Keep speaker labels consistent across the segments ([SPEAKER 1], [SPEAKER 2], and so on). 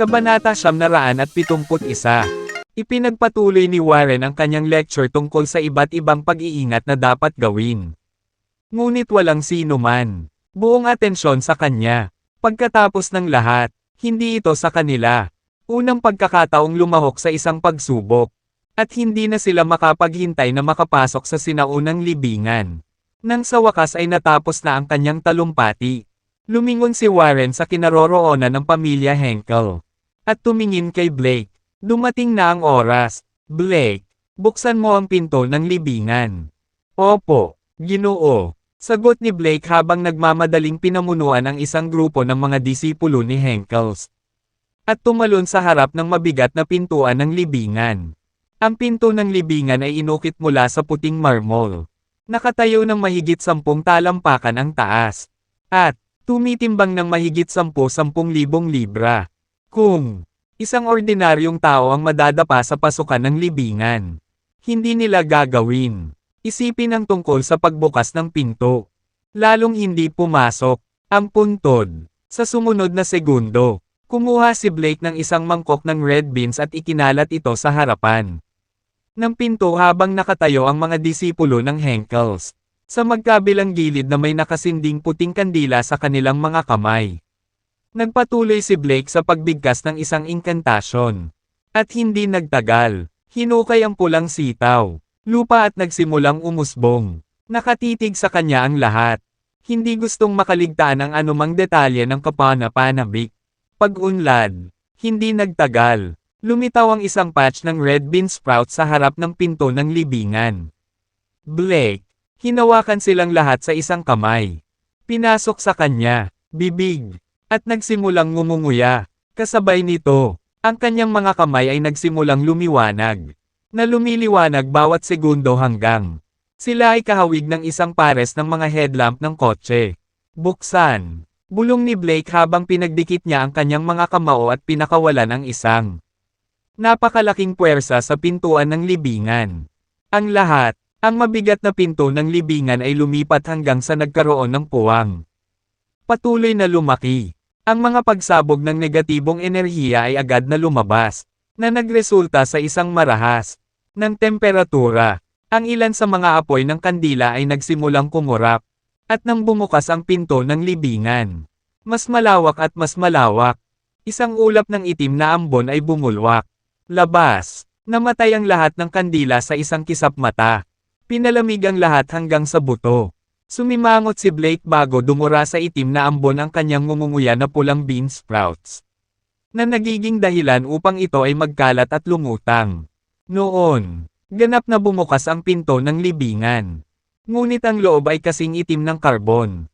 [SPEAKER 1] Kabanata 971. Ipinagpatuloy ni Warren ang kanyang lecture tungkol sa iba't ibang pag-iingat na dapat gawin. Ngunit walang sino man. Buong atensyon sa kanya. Pagkatapos ng lahat, hindi ito sa kanila. Unang pagkakataong lumahok sa isang pagsubok. At hindi na sila makapaghintay na makapasok sa sinaunang libingan. Nang sa wakas ay natapos na ang kanyang talumpati. Lumingon si Warren sa kinaroroonan ng pamilya Henkel. At tumingin kay Blake. Dumating na ang oras. Blake, buksan mo ang pinto ng libingan. Opo, Ginoo. Sagot ni Blake habang nagmamadaling pinamunuan ang isang grupo ng mga disipulo ni Henkels. At tumalon sa harap ng mabigat na pintuan ng libingan. Ang pinto ng libingan ay inukit mula sa puting marmol. Nakatayo ng mahigit 10 talampakan ang taas. At, tumitimbang ng mahigit 10,000 libra. Kung isang ordinaryong tao ang madadapa sa pasukan ng libingan, hindi nila gagawin. Isipin ang tungkol sa pagbukas ng pinto. Lalong hindi pumasok. Ang puntod. Sa sumunod na segundo, kumuha si Blake ng isang mangkok ng red beans at ikinalat ito sa harapan ng pinto habang nakatayo ang mga disipulo ng Henkels. Sa magkabilang gilid na may nakasinding puting kandila sa kanilang mga kamay. Nagpatuloy si Blake sa pagbigkas ng isang inkantasyon. At hindi nagtagal, hinukay ang pulang sitaw, lupa at nagsimulang umusbong. Nakatitig sa kanya ang lahat. Hindi gustong makaligtaan ang anumang detalye ng kapanapanabik. Pag-unlad, hindi nagtagal. Lumitaw ang isang patch ng red bean sprout sa harap ng pinto ng libingan. Blake, hinawakan silang lahat sa isang kamay. Pinasok sa kanya, bibig, at nagsimulang ngumunguya. Kasabay nito, ang kanyang mga kamay ay nagsimulang lumiwanag. Na lumiliwanag bawat segundo hanggang sila ay kahawig ng isang pares ng mga headlamp ng kotse. Buksan. Bulong ni Blake habang pinagdikit niya ang kanyang mga kamao at pinakawalan ang isang napakalaking puwersa sa pintuan ng libingan. Ang lahat, ang mabigat na pinto ng libingan ay lumipat hanggang sa nagkaroon ng puwang. Patuloy na lumaki. Ang mga pagsabog ng negatibong enerhiya ay agad na lumabas, na nagresulta sa isang marahas ng temperatura. Ang ilan sa mga apoy ng kandila ay nagsimulang kumurap, at nang bumukas ang pinto ng libingan, mas malawak at mas malawak. Isang ulap ng itim na ambon ay bumulwak. Labas, namatay ang lahat ng kandila sa isang kisap mata. Pinalamig ang lahat hanggang sa buto. Sumimangot si Blake bago dumura sa itim na ambon ang kanyang ngumunguya na pulang bean sprouts. Na nagiging dahilan upang ito ay magkalat at lumutang. Noon, ganap na bumukas ang pinto ng libingan. Ngunit ang loob ay kasing itim ng karbon.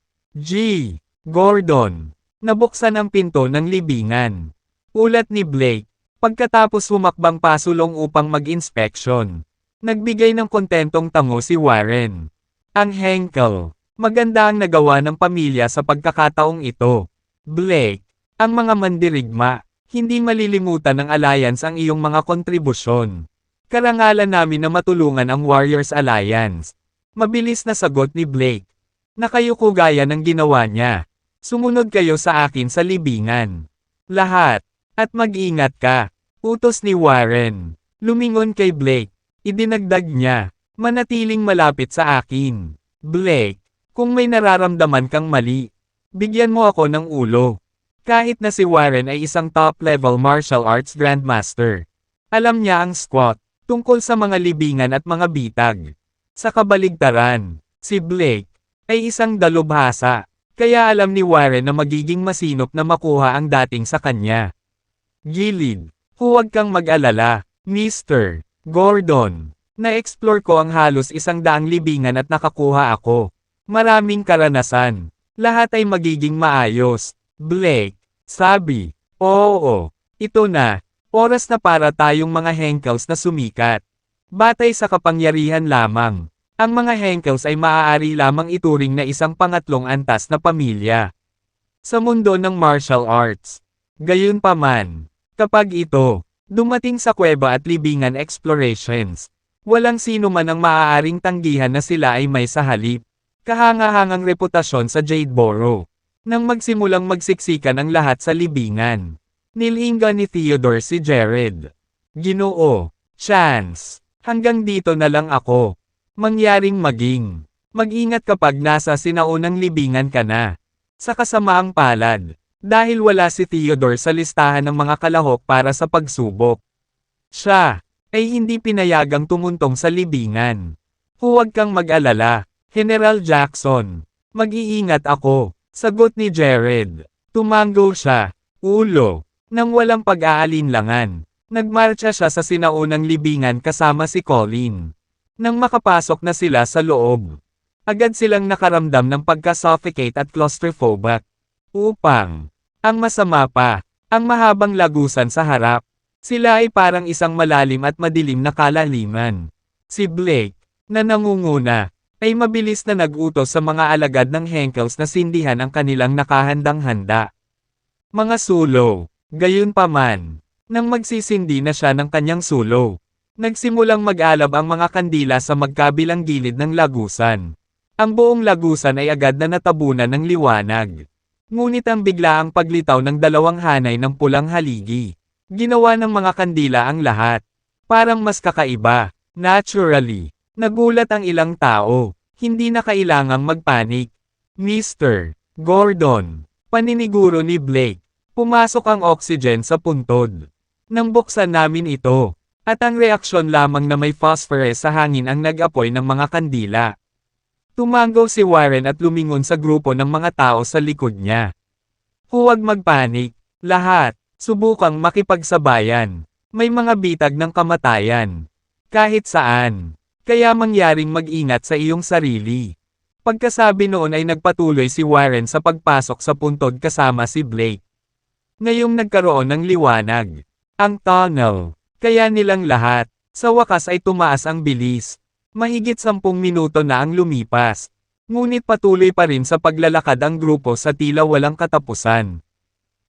[SPEAKER 1] Gordon. Nabuksan ang pinto ng libingan. Ulat ni Blake. Pagkatapos humakbang pasulong upang mag-inspeksyon. Nagbigay ng kontentong tango si Warren. Ang Henkel. Maganda ang nagawa ng pamilya sa pagkakataong ito. Blake. Ang mga mandirigma. Hindi malilimutan ng Alliance ang iyong mga kontribusyon. Karangalan namin na matulungan ang Warriors Alliance. Mabilis na sagot ni Blake. Na kayo ko gaya ng ginawa niya. Sumunod kayo sa akin sa libingan. Lahat. At mag-ingat ka. Utos ni Warren. Lumingon kay Blake. Idinagdag niya. Manatiling malapit sa akin. Blake. Kung may nararamdaman kang mali, bigyan mo ako ng ulo. Kahit na si Warren ay isang top-level martial arts grandmaster. Alam niya ang squat, tungkol sa mga libingan at mga bitag. Sa kabaligtaran, si Blake ay isang dalubhasa. Kaya alam ni Warren na magiging masinop na makuha ang dating sa kanya. Gilid. Huwag kang mag-alala, Mr. Gordon. Na-explore ko ang halos 100 libingan at nakakuha ako. Maraming karanasan. Lahat ay magiging maayos. Blake. Sabi. Oo. Ito na. Oras na para tayong mga Henkels na sumikat. Batay sa kapangyarihan lamang. Ang mga Henkels ay maaari lamang ituring na isang pangatlong antas na pamilya sa mundo ng martial arts. Gayunpaman, kapag ito dumating sa kuweba at libingan explorations, walang sino man ang maaaring tanggihan na sila ay may sa halip kahangahangang reputasyon sa Jadeboro. Nang magsimulang magsiksikan ang lahat sa libingan, Nilinggan ni Theodore si Jared. Ginoo, Chance, hanggang dito na lang ako. Mangyaring maging. Mag-ingat kapag nasa sinaunang libingan ka na. Sa kasamaang palad, dahil wala si Theodore sa listahan ng mga kalahok para sa pagsubok. Siya ay hindi pinayagang tumuntong sa libingan. Huwag kang mag-alala, General Jackson. Mag-iingat ako, sagot ni Jared. Tumango siya, ulo, nang walang pag-aalinlangan. Nagmarcha siya sa sinaunang libingan kasama si Colin. Nang makapasok na sila sa loob, agad silang nakaramdam ng pagka-suffocate at claustrophobic. Upang, ang masama pa, ang mahabang lagusan sa harap. Sila ay parang isang malalim at madilim na kalaliman. Si Blake, na nangunguna, ay mabilis na nag-utos sa mga alagad ng Henkels na sindihan ang kanilang nakahandang-handa. Mga sulo, gayunpaman, nang magsisindi na siya ng kanyang sulo, nagsimulang mag-alab ang mga kandila sa magkabilang gilid ng lagusan. Ang buong lagusan ay agad na natabunan ng liwanag. Ngunit ang biglaang paglitaw ng dalawang hanay ng pulang haligi, ginawa ng mga kandila ang lahat. Parang mas kakaiba. Naturally, nagulat ang ilang tao. Hindi na kailangang magpanik. Mr. Gordon, paniniguro ni Blake, pumasok ang oxygen sa puntod. Nang buksan namin ito, at ang reaksyon lamang na may phosphorus sa hangin ang nag-apoy ng mga kandila. Tumango si Warren at lumingon sa grupo ng mga tao sa likod niya. Huwag magpanik, lahat, subukang makipagsabayan. May mga bitag ng kamatayan. Kahit saan. Kaya mangyaring mag-ingat sa iyong sarili. Pagkasabi noon ay nagpatuloy si Warren sa pagpasok sa puntod kasama si Blake. Ngayong nagkaroon ng liwanag. Ang tunnel. Kaya nilang lahat, sa wakas ay tumaas ang bilis. Mahigit 10 minuto na ang lumipas. Ngunit patuloy pa rin sa paglalakad ang grupo sa tila walang katapusan.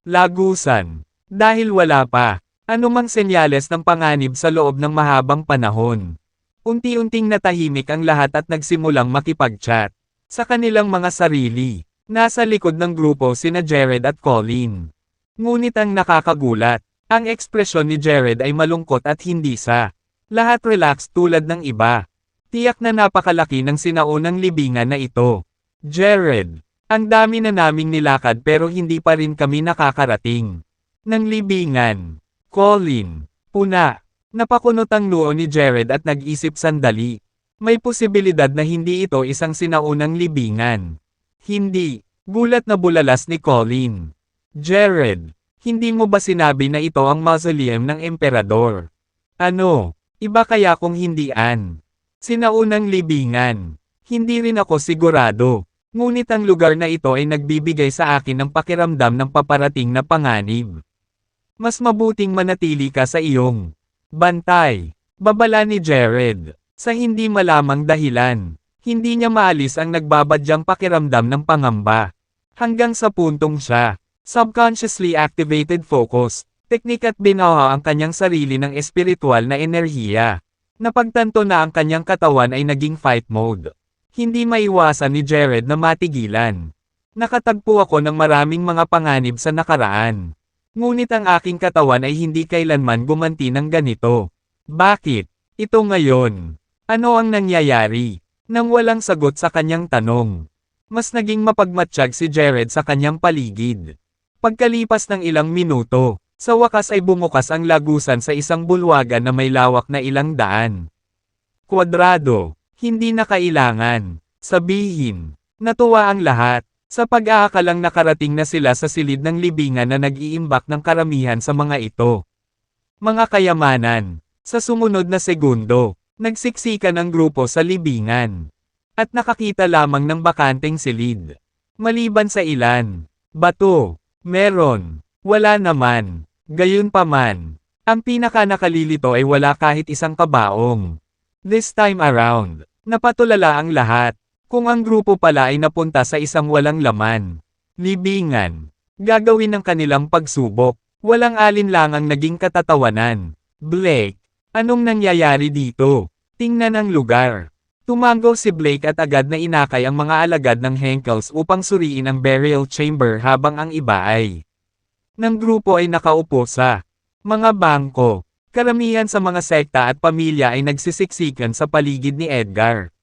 [SPEAKER 1] Lagusan. Dahil wala pa, anumang senyales ng panganib sa loob ng mahabang panahon. Unti-unting natahimik ang lahat at nagsimulang makipag-chat. Sa kanilang mga sarili, nasa likod ng grupo sina Jared at Colin. Ngunit ang nakakagulat, ang ekspresyon ni Jared ay malungkot at hindi sa lahat relaxed tulad ng iba. Tiyak na napakalaki ng sinaunang libingan na ito. Jared, ang dami na naming nilakad pero hindi pa rin kami nakakarating ng libingan. Colin, puna. Napakunot ang noo ni Jared at nag-isip sandali. May posibilidad na hindi ito isang sinaunang libingan. Hindi. Gulat na bulalas ni Colin. Jared, hindi mo ba sinabi na ito ang mausoleum ng emperador? Ano? Iba kaya kung hindian? Sinaunang libingan. Hindi rin ako sigurado. Ngunit ang lugar na ito ay nagbibigay sa akin ng pakiramdam ng paparating na panganib. Mas mabuting manatili ka sa iyong bantay. Babala ni Jared. Sa hindi malamang dahilan, hindi niya maalis ang nagbabadyang pakiramdam ng pangamba. Hanggang sa puntong siya, subconsciously activated focus, teknik at binawa ang kanyang sarili ng espiritual na enerhiya. Napagtanto na ang kanyang katawan ay naging fight mode. Hindi maiwasan ni Jared na matigilan. Nakatagpo ako ng maraming mga panganib sa nakaraan. Ngunit ang aking katawan ay hindi kailanman gumanti ng ganito. Bakit? Ito ngayon. Ano ang nangyayari? Nang walang sagot sa kanyang tanong. Mas naging mapagmatsyag si Jared sa kanyang paligid. Pagkalipas ng ilang minuto, sa wakas ay bumukas ang lagusan sa isang bulwagan na may lawak na ilang daan. Kwadrado, hindi na kailangan sabihin. Natuwa ang lahat, sa pag-aakalang nakarating na sila sa silid ng libingan na nag-iimbak ng karamihan sa mga ito. Mga kayamanan, sa sumunod na segundo, nagsiksikan ang grupo sa libingan. At nakakita lamang ng bakanteng silid. Maliban sa ilan, bato, meron, wala naman. Gayunpaman, ang pinaka-nakalilito ay wala kahit isang kabaong. This time around, napatulala ang lahat, kung ang grupo pala ay napunta sa isang walang laman. Libingan. Gagawin ng kanilang pagsubok, walang alinlangang naging katatawanan. Blake, anong nangyayari dito? Tingnan ang lugar. Tumango si Blake at agad na inakay ang mga alagad ng Henkels upang suriin ang burial chamber habang ang iba ay ng grupo ay nakaupo sa mga bangko. Karamihan sa mga sekta at pamilya ay nagsisiksikan sa paligid ni Edgar.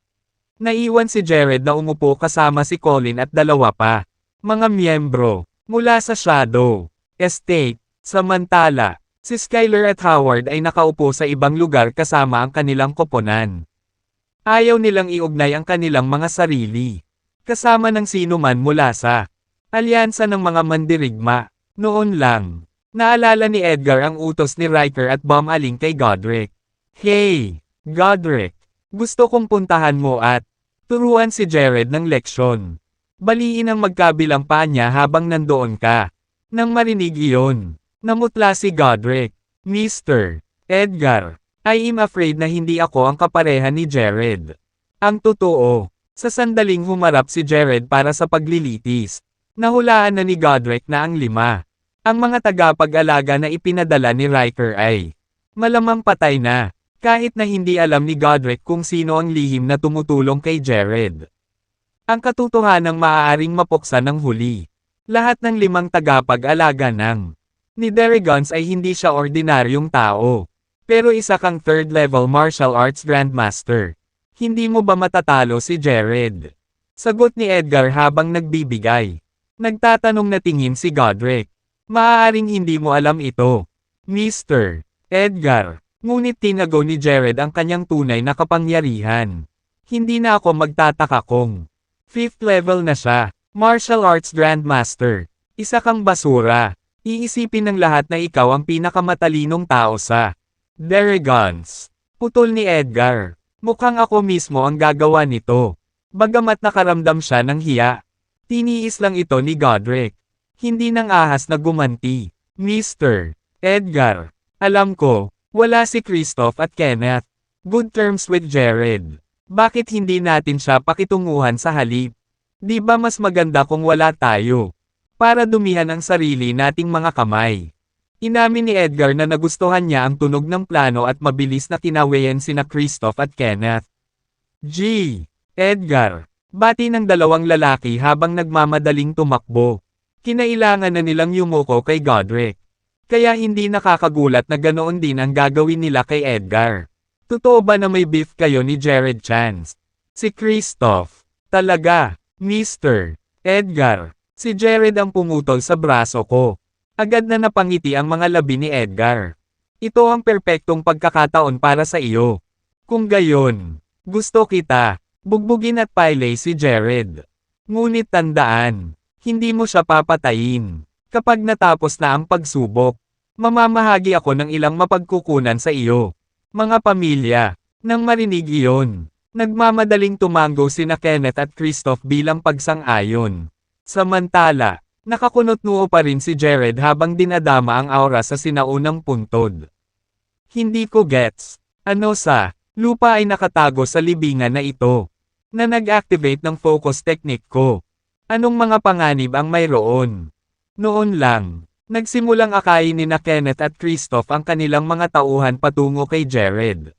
[SPEAKER 1] Naiwan si Jared na umupo kasama si Colin at dalawa pa. Mga miyembro, mula sa Shadow Estate. Samantala, si Skyler at Howard ay nakaupo sa ibang lugar kasama ang kanilang koponan. Ayaw nilang iugnay ang kanilang mga sarili. Kasama ng sino man mula sa alyansa ng mga mandirigma. Noon lang, naalala ni Edgar ang utos ni Riker at Bumaling kay Godric. Hey, Godric, gusto kong puntahan mo at turuan si Jared ng leksyon. Baliin ang magkabilang paa niya habang nandoon ka. Nang marinig iyon, namutla si Godric. Mr. Edgar, I am afraid na hindi ako ang kapareha ni Jared. Ang totoo, sa sandaling humarap si Jared para sa paglilitis, nahulaan na ni Godric na ang 5. Ang mga tagapag-alaga na ipinadala ni Riker ay malamang patay na, kahit na hindi alam ni Godric kung sino ang lihim na tumutulong kay Jared. Ang katotohanang maaaring mapuksa ng huli. Lahat ng 5 tagapag-alaga ng ni Derigons ay hindi siya ordinaryong tao. Pero isa kang 3rd level martial arts grandmaster. Hindi mo ba matatalo si Jared? Sagot ni Edgar habang nagbibigay. Nagtatanong na tingin si Godric. Maaaring hindi mo alam ito, Mr. Edgar. Ngunit tinago ni Jared ang kanyang tunay na kapangyarihan. Hindi na ako magtataka kung 5th level na siya, martial arts grandmaster. Isa kang basura. Iisipin ng lahat na ikaw ang pinakamatalinong tao sa Derigons. Putol ni Edgar. Mukhang ako mismo ang gagawa nito. Bagamat nakaramdam siya ng hiya. Tiniis lang ito ni Godric. Hindi nang ahas na gumanti. Mr. Edgar. Alam ko, wala si Kristoff at Kenneth. Good terms with Jared. Bakit hindi natin siya pakitunguhan sa halip? Di ba mas maganda kung wala tayo? Para dumihan ang sarili nating mga kamay. Inamin ni Edgar na nagustuhan niya ang tunog ng plano at mabilis na kinawayan sina Kristoff at Kenneth. G. Edgar. Bati ng 2 lalaki habang nagmamadaling tumakbo. Kinailangan na nilang yumuko kay Godric. Kaya hindi nakakagulat na ganoon din ang gagawin nila kay Edgar. Totoo ba na may beef kayo ni Jared Chance? Si Kristoff. Talaga, Mr. Edgar. Si Jared ang pumutol sa braso ko. Agad na napangiti ang mga labi ni Edgar. Ito ang perpektong pagkakataon para sa iyo. Kung gayon, gusto kita, bugbugin at pailay si Jared. Ngunit tandaan, hindi mo siya papatayin. Kapag natapos na ang pagsubok, mamamahagi ako ng ilang mapagkukunan sa iyo. Mga pamilya, nang marinig iyon, nagmamadaling tumango sina Kenneth at Kristoff bilang pagsang-ayon. Samantala, nakakunot-noo pa rin si Jared habang dinadama ang aura sa sinaunang puntod. Hindi ko gets. Ano sa lupa ay nakatago sa libingan na ito, na nag-activate ng focus technique ko. Anong mga panganib ang mayroon? Noon lang, nagsimulang akayin ni Kenneth at Kristoff ang kanilang mga tauhan patungo kay Jared.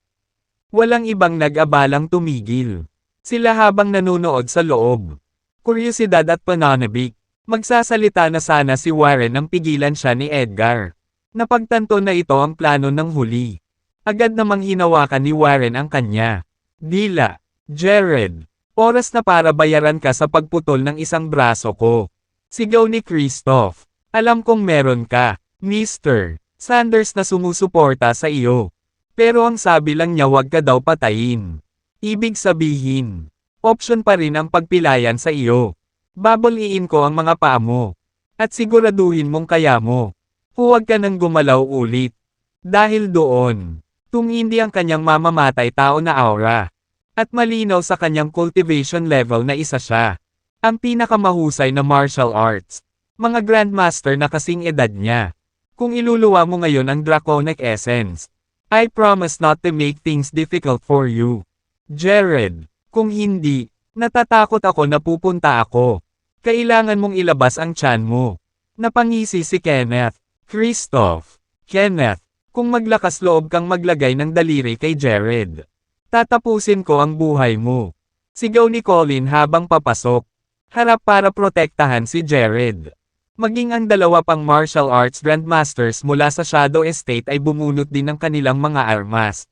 [SPEAKER 1] Walang ibang nag-abalang tumigil. Sila habang nanonood sa loob. Kuryosidad at pananabik. Magsasalita na sana si Warren nang pigilan siya ni Edgar. Napagtanto na ito ang plano ng huli. Agad namang hinawakan ni Warren ang kanya. Dila, Jared, oras na para bayaran ka sa pagputol ng isang braso ko. Sigaw ni Kristoff. Alam kong meron ka, Mr. Sanders na sumusuporta sa iyo. Pero ang sabi lang niya wag ka daw patayin. Ibig sabihin, option pa rin ang pagpilayan sa iyo. Babaliin ko ang mga paa mo. At siguraduhin mong kaya mo. Huwag ka nang gumalaw ulit. Dahil doon, tumindi ang kanyang mamamatay tao na aura. At malinaw sa kanyang cultivation level na isa siya. Ang pinakamahusay na martial arts. Mga grandmaster na kasing edad niya. Kung iluluwa mo ngayon ang draconic essence, I promise not to make things difficult for you. Jared, kung hindi, natatakot ako na pupunta ako. Kailangan mong ilabas ang tiyan mo. Napangisi si Kenneth. Kristoff. Kenneth, kung maglakas loob kang maglagay ng daliri kay Jared, tatapusin ko ang buhay mo. Sigaw ni Colin habang papasok. Harap para protektahan si Jared. Maging ang dalawa pang martial arts grandmasters mula sa Shadow Estate ay bumunot din ng kanilang mga armas.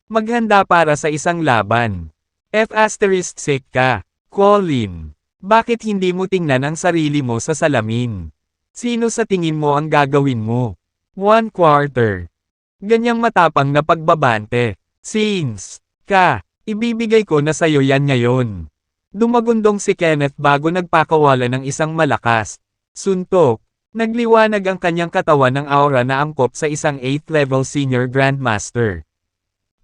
[SPEAKER 1] Maghanda para sa isang laban. F*** ka, Colin. Bakit hindi mo tingnan ang sarili mo sa salamin? Sino sa tingin mo ang gagawin mo? 1/4. Ganyang matapang na pagbabante. Since ibibigay ko na sa'yo yan ngayon. Dumagundong si Kenneth bago nagpakawala ng isang malakas suntok. Nagliwanag ang kanyang katawan ng aura na angkop sa isang 8th level senior grandmaster.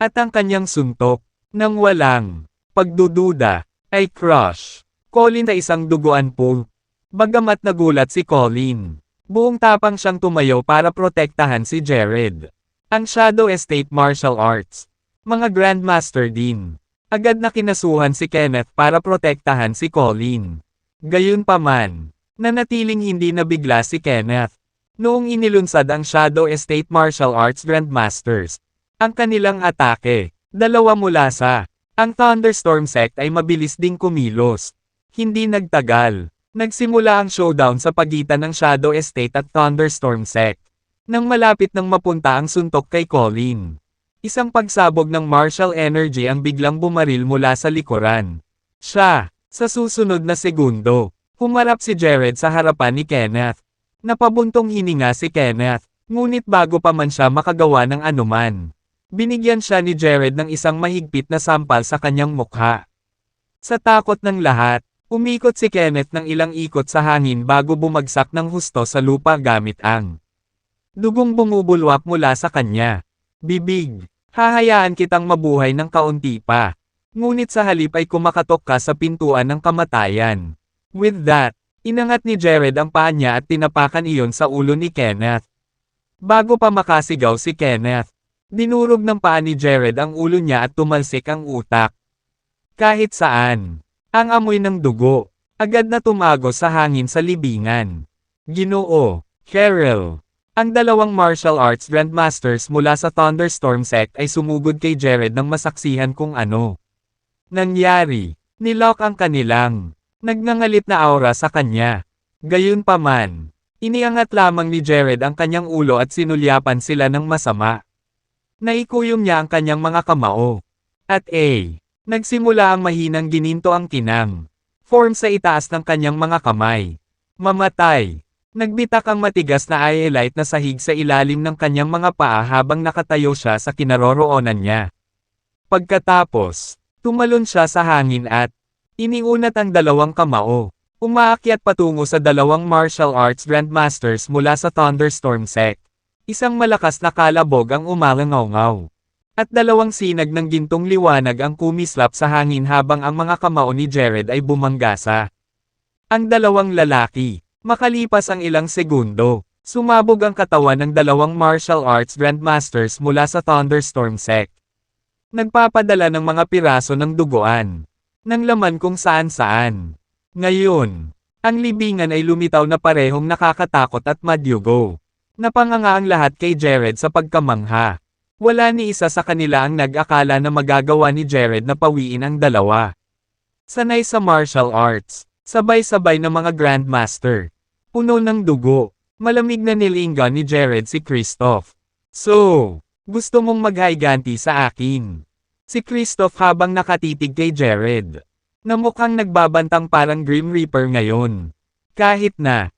[SPEAKER 1] At ang kanyang suntok, nang walang pagdududa, ay crush. Colin sa isang duguan po. Bagamat nagulat si Colin, buong tapang siyang tumayo para protektahan si Jared. Ang Shadow Estate Martial Arts. Mga Grandmaster din. Agad na kinasuhan si Kenneth para protektahan si Colin. Gayunpaman, nanatiling hindi nabigla si Kenneth. Noong inilunsad ang Shadow Estate Martial Arts Grandmasters, ang kanilang atake, dalawa mula sa ang Thunderstorm Sect ay mabilis ding kumilos. Hindi nagtagal. Nagsimula ang showdown sa pagitan ng Shadow Estate at Thunderstorm Sect. Nang malapit nang mapunta ang suntok kay Colin, isang pagsabog ng martial energy ang biglang bumaril mula sa likuran. Sa susunod na segundo, humarap si Jared sa harapan ni Kenneth. Napabuntong hininga si Kenneth, ngunit bago pa man siya makagawa ng anuman, binigyan siya ni Jared ng isang mahigpit na sampal sa kanyang mukha. Sa takot ng lahat, umikot si Kenneth ng ilang ikot sa hangin bago bumagsak ng husto sa lupa gamit ang dugong bumubulwak mula sa kanya. Bibig, hahayaan kitang mabuhay ng kaunti pa. Ngunit sa halip ay kumakatok ka sa pintuan ng kamatayan. With that, inangat ni Jared ang paa niya at tinapakan iyon sa ulo ni Kenneth. Bago pa makasigaw si Kenneth, dinurog ng paa ni Jared ang ulo niya at tumalsik ang utak. Kahit saan, ang amoy ng dugo, agad na tumagos sa hangin sa libingan. Ginoo, Cheryl. Ang dalawang martial arts grandmasters mula sa Thunderstorm Sect ay sumugod kay Jared nang masaksihan kung ano nangyari. Nilock ang kanilang nagngangalit na aura sa kanya. Gayunpaman, iniangat lamang ni Jared ang kanyang ulo at sinulyapan sila ng masama. Naikuyom niya ang kanyang mga kamao. At nagsimula ang mahinang gininto ang kinang. Form sa itaas ng kanyang mga kamay. Mamatay. Nagbitak ang matigas na iolite na sahig sa ilalim ng kanyang mga paa habang nakatayo siya sa kinaroroonan niya. Pagkatapos, tumalon siya sa hangin at iniunat ang dalawang kamao. Umaakyat patungo sa dalawang martial arts grandmasters mula sa Thunderstorm Sect. Isang malakas na kalabog ang umalangaw-ngaw. At dalawang sinag ng gintong liwanag ang kumislap sa hangin habang ang mga kamao ni Jared ay bumanggasa. Ang dalawang lalaki, makalipas ang ilang segundo, sumabog ang katawan ng dalawang martial arts grandmasters mula sa Thunderstorm Sect. Nagpapadala ng mga piraso ng duguan, ng laman kung saan-saan. Ngayon, ang libingan ay lumitaw na parehong nakakatakot at madyugo. Napanganga ang lahat kay Jared sa pagkamangha. Wala ni isa sa kanila ang nag-akala na magagawa ni Jared na pawiin ang dalawa. Sanay sa martial arts, sabay-sabay na mga grandmaster. Puno ng dugo, malamig na nilinggan ni Jared si Kristoff. So, gusto mong maghayganti sa akin? Si Kristoff habang nakatitig kay Jared, na mukhang nagbabantang parang Grim Reaper ngayon. Kahit na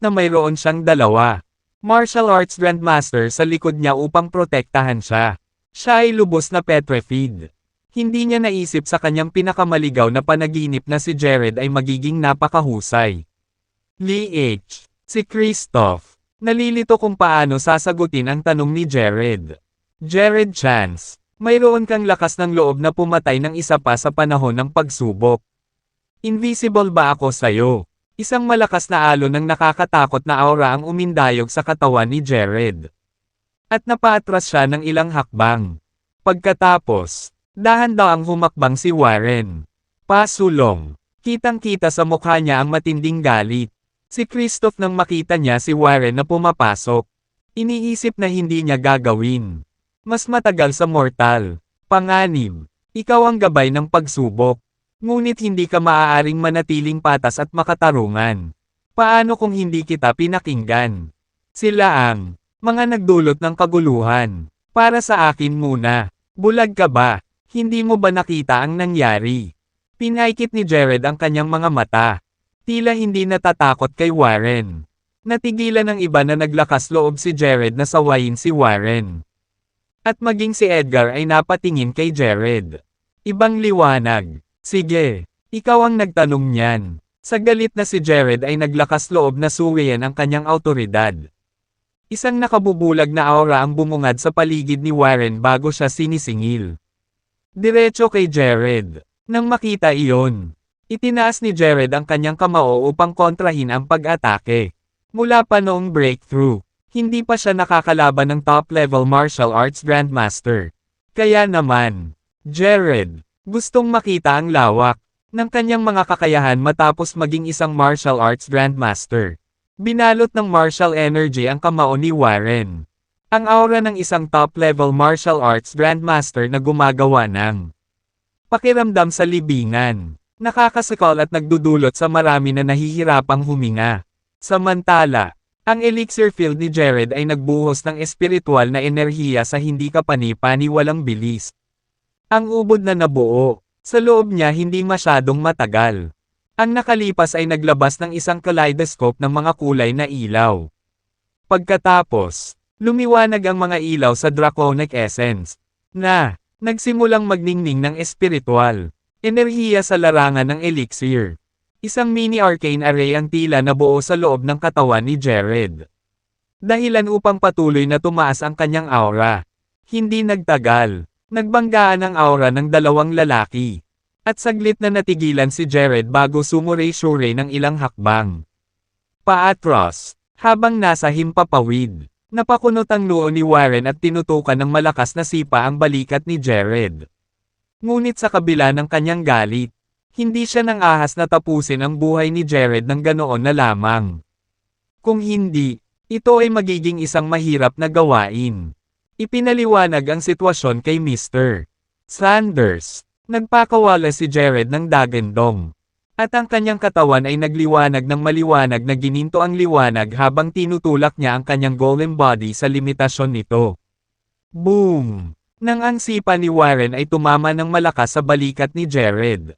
[SPEAKER 1] mayroon siyang dalawa martial arts grandmaster sa likod niya upang protektahan siya. Siya ay lubos na petrified. Hindi niya naisip sa kanyang pinakamaligaw na panaginip na si Jared ay magiging napakahusay. Si Kristoff, nalilito kung paano sasagutin ang tanong ni Jared. Jared Chance, mayroon kang lakas ng loob na pumatay ng isa pa sa panahon ng pagsubok. Invisible ba ako sa'yo? Isang malakas na alon ng nakakatakot na aura ang umindayog sa katawan ni Jared. At napaatras siya ng ilang hakbang. Pagkatapos, dahan-dahang humakbang si Warren. Pasulong. Kitang-kita sa mukha niya ang matinding galit. Si Kristoff nang makita niya si Warren na pumapasok. Iniisip na hindi niya gagawin. Mas matagal sa mortal. Panganib. Ikaw ang gabay ng pagsubok. Ngunit hindi ka maaaring manatiling patas at makatarungan. Paano kung hindi kita pinakinggan? Sila ang mga nagdulot ng kaguluhan. Para sa akin muna. Bulag ka ba? Hindi mo ba nakita ang nangyari? Pinaikit ni Jared ang kanyang mga mata. Tila hindi natatakot kay Warren. Natigilan ng iba na naglakas loob si Jared na sawayin si Warren. At maging si Edgar ay napatingin kay Jared. Ibang liwanag. Sige, ikaw ang nagtanong niyan. Sa galit na si Jared ay naglakas loob na suwian ang kanyang autoridad. Isang nakabubulag na aura ang bumungad sa paligid ni Warren bago siya sinisingil. Diretso kay Jared. Nang makita iyon, itinaas ni Jared ang kanyang kamao upang kontrahin ang pag-atake. Mula pa noong breakthrough, hindi pa siya nakakalaban ng top-level martial arts grandmaster. Kaya naman, Jared, gustong makita ang lawak ng kanyang mga kakayahan matapos maging isang martial arts grandmaster. Binalot ng martial energy ang kamao ni Warren. Ang aura ng isang top-level martial arts grandmaster na gumagawa ng pakiramdam sa libingan. Nakakasakal at nagdudulot sa marami na nahihirapang huminga. Samantala, ang elixir field ni Jared ay nagbuhos ng espiritual na enerhiya sa hindi kapani-paniwalang bilis. Ang ubod na nabuo, sa loob niya hindi masyadong matagal. Ang nakalipas ay naglabas ng isang kaleidoscope ng mga kulay na ilaw. Pagkatapos, lumiwanag ang mga ilaw sa draconic essence, na nagsimulang magningning ng espiritual enerhiya sa larangan ng elixir. Isang mini arcane array ang tila nabuo sa loob ng katawan ni Jared. Dahilan upang patuloy na tumaas ang kanyang aura. Hindi nagtagal, nagbanggaan ang aura ng dalawang lalaki. At saglit na natigilan si Jared bago sumuray-suray ng ilang hakbang. Paatros, habang nasa himpapawid, napakunot ang noo ni Warren at tinutukan ng malakas na sipa ang balikat ni Jared. Ngunit sa kabila ng kanyang galit, hindi siya nang ahas na tapusin ang buhay ni Jared ng ganoon na lamang. Kung hindi, ito ay magiging isang mahirap na gawain. Ipinaliwanag ang sitwasyon kay Mr. Sanders. Nagpakawala si Jared ng dagandong. At ang kanyang katawan ay nagliwanag ng maliwanag na gininto ang liwanag habang tinutulak niya ang kanyang golem body sa limitasyon nito. Boom! Nang ang sipa ni Warren ay tumama ng malakas sa balikat ni Jared.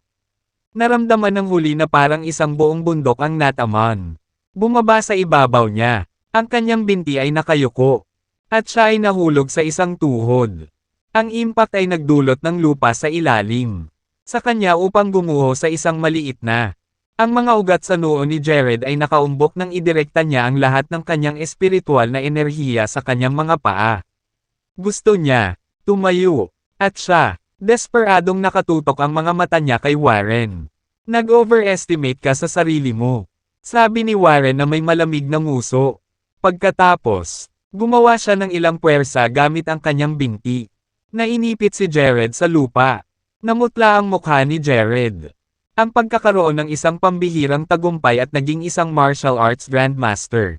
[SPEAKER 1] Naramdaman ng huli na parang isang buong bundok ang nataman. Bumaba sa ibabaw niya. Ang kanyang binti ay nakayuko. At siya ay nahulog sa isang tuhod. Ang impact ay nagdulot ng lupa sa ilalim. Sa kanya upang gumuho sa isang maliit na. Ang mga ugat sa noo ni Jared ay nakaumbok nang idirekta niya ang lahat ng kanyang espiritual na enerhiya sa kanyang mga paa. Gusto niya, tumayo. At siya, desperadong nakatutok ang mga mata niya kay Warren. Nag-overestimate ka sa sarili mo. Sabi ni Warren na may malamig na nguso. Pagkatapos, gumawa siya ng ilang puwersa gamit ang kanyang binti. Nainipit si Jared sa lupa. Namutla ang mukha ni Jared. Ang pagkakaroon ng isang pambihirang tagumpay at naging isang martial arts grandmaster.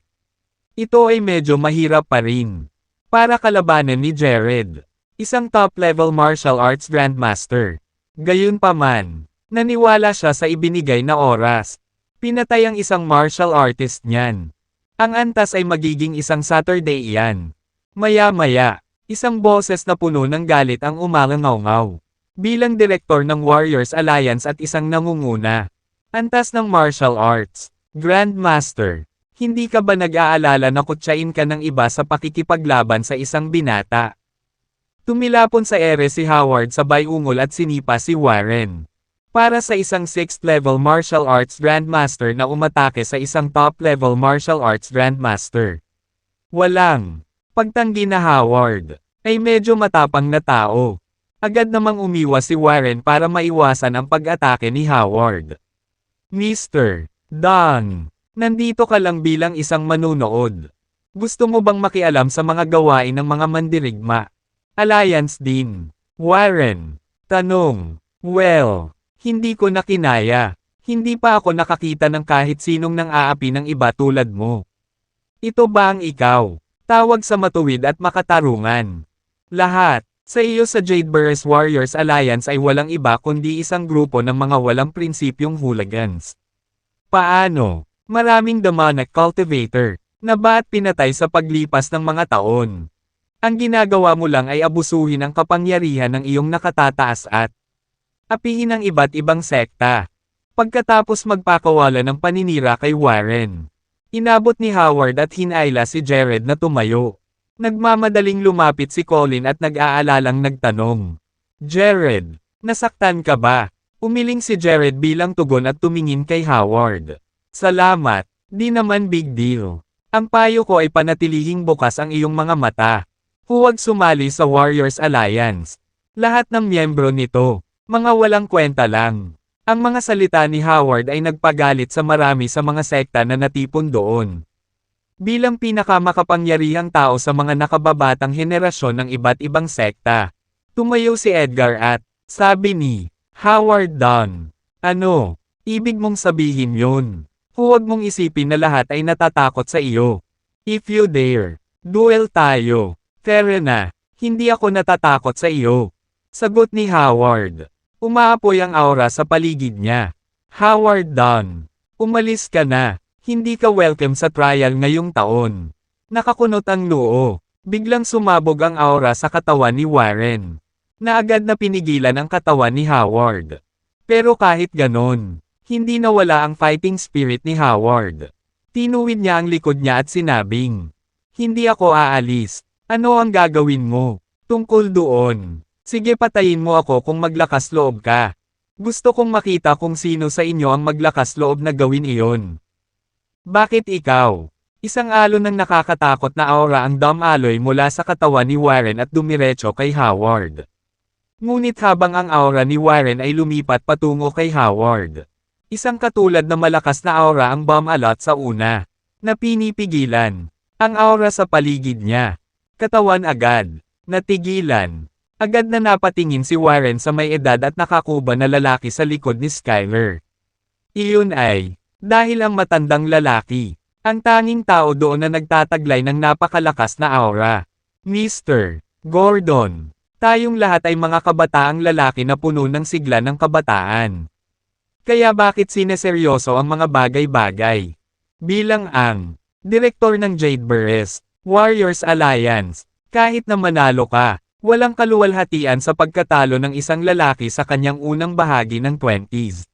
[SPEAKER 1] Ito ay medyo mahirap pa rin. Para kalabanan ni Jared. Isang top-level martial arts grandmaster. Gayunpaman, naniwala siya sa ibinigay na oras. Pinatay ang isang martial artist niyan. Ang antas ay magiging isang Saturday iyan. Maya-maya. Isang boses na puno ng galit ang umalangaw-ngaw. Bilang direktor ng Warriors Alliance at isang nangunguna. Antas ng martial arts. Grandmaster, hindi ka ba nag-aalala na kutsain ka ng iba sa pakikipaglaban sa isang binata? Tumilapon sa ere si Howard sabay ungol at sinipa si Warren. Para sa isang 6th level martial arts grandmaster na umatake sa isang top-level martial arts grandmaster. Walang pagtanggi na Howard, ay medyo matapang na tao. Agad namang umiwas si Warren para maiwasan ang pag-atake ni Howard. Mr. Don, nandito ka lang bilang isang manunood. Gusto mo bang makialam sa mga gawain ng mga mandirigma? Alliance din. Warren, tanong. Well, hindi ko na kinaya. Hindi pa ako nakakita ng kahit sinong nang aapi ng iba tulad mo. Ito ba ang ikaw? Tawag sa matuwid at makatarungan. Lahat, sa iyo sa Jadeburst Warriors Alliance ay walang iba kundi isang grupo ng mga walang prinsipyong hooligans. Paano? Maraming demonic cultivator, na ba at pinatay sa paglipas ng mga taon. Ang ginagawa mo lang ay abusuhin ang kapangyarihan ng iyong nakatataas at apihin ang iba't ibang sekta. Pagkatapos magpakawala ng paninira kay Warren, inabot ni Howard at hinayla si Jared na tumayo. Nagmamadaling lumapit si Colin at nag-aalalang nagtanong, "Jared, nasaktan ka ba?" Umiling si Jared bilang tugon at tumingin kay Howard. "Salamat, di naman big deal. Ang payo ko ay panatilihing bukas ang iyong mga mata. Huwag sumali sa Warriors Alliance. Lahat ng miyembro nito, mga walang kwenta lang." Ang mga salita ni Howard ay nagpagalit sa marami sa mga sekta na natipon doon. Bilang pinakamakapangyarihang tao sa mga nakababatang henerasyon ng iba't ibang sekta, tumayo si Edgar at, sabi ni Howard Dunn, "Ano, ibig mong sabihin yun? Huwag mong isipin na lahat ay natatakot sa iyo. If you dare, duel tayo." "Tara na, hindi ako natatakot sa iyo," sagot ni Howard. Umaapoy ang aura sa paligid niya. "Howard Dunn, umalis ka na. Hindi ka welcome sa trial ngayong taon." Nakakunot ang noo. Biglang sumabog ang aura sa katawan ni Warren, na agad na pinigilan ang katawan ni Howard. Pero kahit ganon, hindi nawala ang fighting spirit ni Howard. Tinuwid niya ang likod niya at sinabing, "Hindi ako aalis. Ano ang gagawin mo tungkol doon? Sige, patayin mo ako kung maglakas loob ka. Gusto kong makita kung sino sa inyo ang maglakas loob na gawin iyon." "Bakit ikaw?" Isang alon ng nakakatakot na aura ang dumaloy mula sa katawan ni Warren at dumiretso kay Howard. Ngunit habang ang aura ni Warren ay lumipat patungo kay Howard, isang katulad na malakas na aura ang bumalot sa una, na pinipigilan ang aura sa paligid niya. Katawan agad natigilan. Agad na napatingin si Warren sa may edad at nakakuba na lalaki sa likod ni Skyler. Iyon ay dahil ang matandang lalaki, ang tanging tao doon na nagtataglay ng napakalakas na aura. "Mr. Gordon, tayong lahat ay mga kabataang lalaki na puno ng sigla ng kabataan. Kaya bakit sineseryoso ang mga bagay-bagay?" Bilang ang direktor ng Jadeburst Warriors Alliance, kahit na manalo ka, walang kaluwalhatian sa pagkatalo ng isang lalaki sa kanyang unang bahagi ng 20s.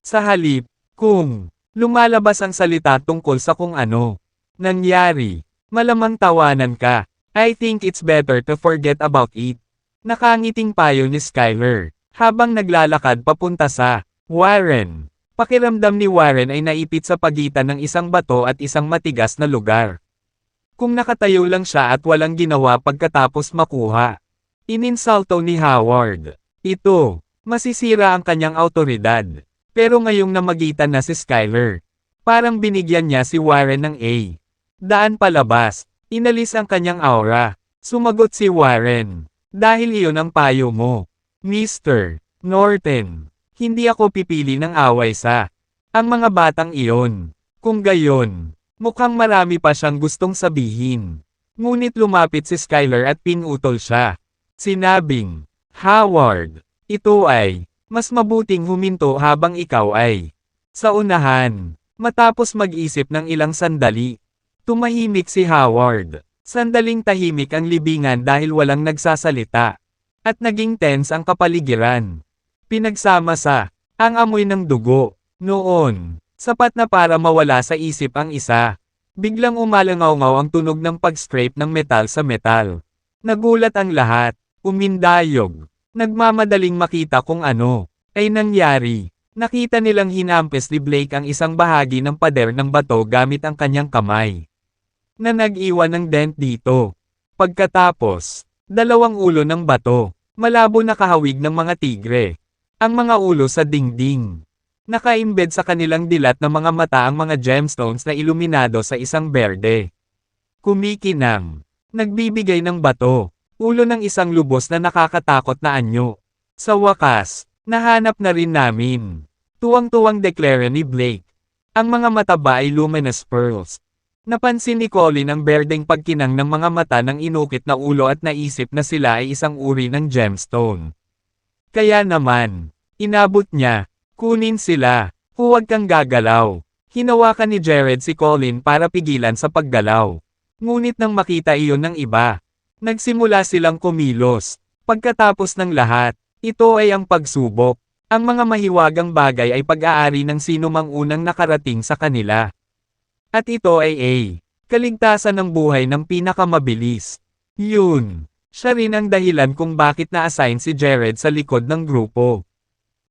[SPEAKER 1] Sa halip, kung lumalabas ang salita tungkol sa kung ano nangyari, malamang tawanan ka. "I think it's better to forget about it." Nakangiting payo ni Skyler, habang naglalakad papunta sa Warren. Pakiramdam ni Warren ay naipit sa pagitan ng isang bato at isang matigas na lugar. Kung nakatayo lang siya at walang ginawa pagkatapos makuha, ininsulto ni Howard ito, masisira ang kanyang awtoridad. Pero ngayong namagitan na si Skyler, parang binigyan niya si Warren ng A. Daan palabas, inalis ang kanyang aura. Sumagot si Warren, "Dahil iyon ang payo mo, Mr. Norton, hindi ako pipili ng away sa ang mga batang iyon." Kung gayon, mukhang marami pa siyang gustong sabihin. Ngunit lumapit si Skyler at pinutol siya. Sinabing, "Howard, ito ay mas mabuting huminto habang ikaw ay sa unahan." Matapos mag-isip ng ilang sandali, tumahimik si Howard. Sandaling tahimik ang libingan dahil walang nagsasalita. At naging tense ang kapaligiran. Pinagsama sa ang amoy ng dugo. Noon, sapat na para mawala sa isip ang isa. Biglang umalangaw-ngaw ang tunog ng pag-scrape ng metal sa metal. Nagulat ang lahat, umindayog. Nagmamadaling makita kung ano ay nangyari. Nakita nilang hinampes ni Blake ang isang bahagi ng pader ng bato gamit ang kanyang kamay, na nag-iwan ng dent dito. Pagkatapos, dalawang ulo ng bato, malabo na kahawig ng mga tigre. Ang mga ulo sa dingding. Naka-embed sa kanilang dilat na mga mata ang mga gemstones na iluminado sa isang berde. Kumikinang, nagbibigay ng bato. Ulo ng isang lubos na nakakatakot na anyo. Sa wakas, nahanap na rin namin. Tuwang-tuwang deklara ni Blake. Ang mga mata ba ay luminous pearls? Napansin ni Colin ang berdeng pagkinang ng mga mata ng inukit na ulo at naisip na sila ay isang uri ng gemstone. Kaya naman, inabot niya, "Kunin sila, huwag kang gagalaw. Hinawakan ni Jared si Colin para pigilan sa paggalaw. Ngunit nang makita iyon ng iba, nagsimula silang kumilos. Pagkatapos ng lahat, ito ay ang pagsubok. Ang mga mahiwagang bagay ay pag-aari ng sino mang unang nakarating sa kanila. At ito ay kaligtasan ng buhay ng pinakamabilis. Yun. Siya rin ang dahilan kung bakit na-assign si Jared sa likod ng grupo.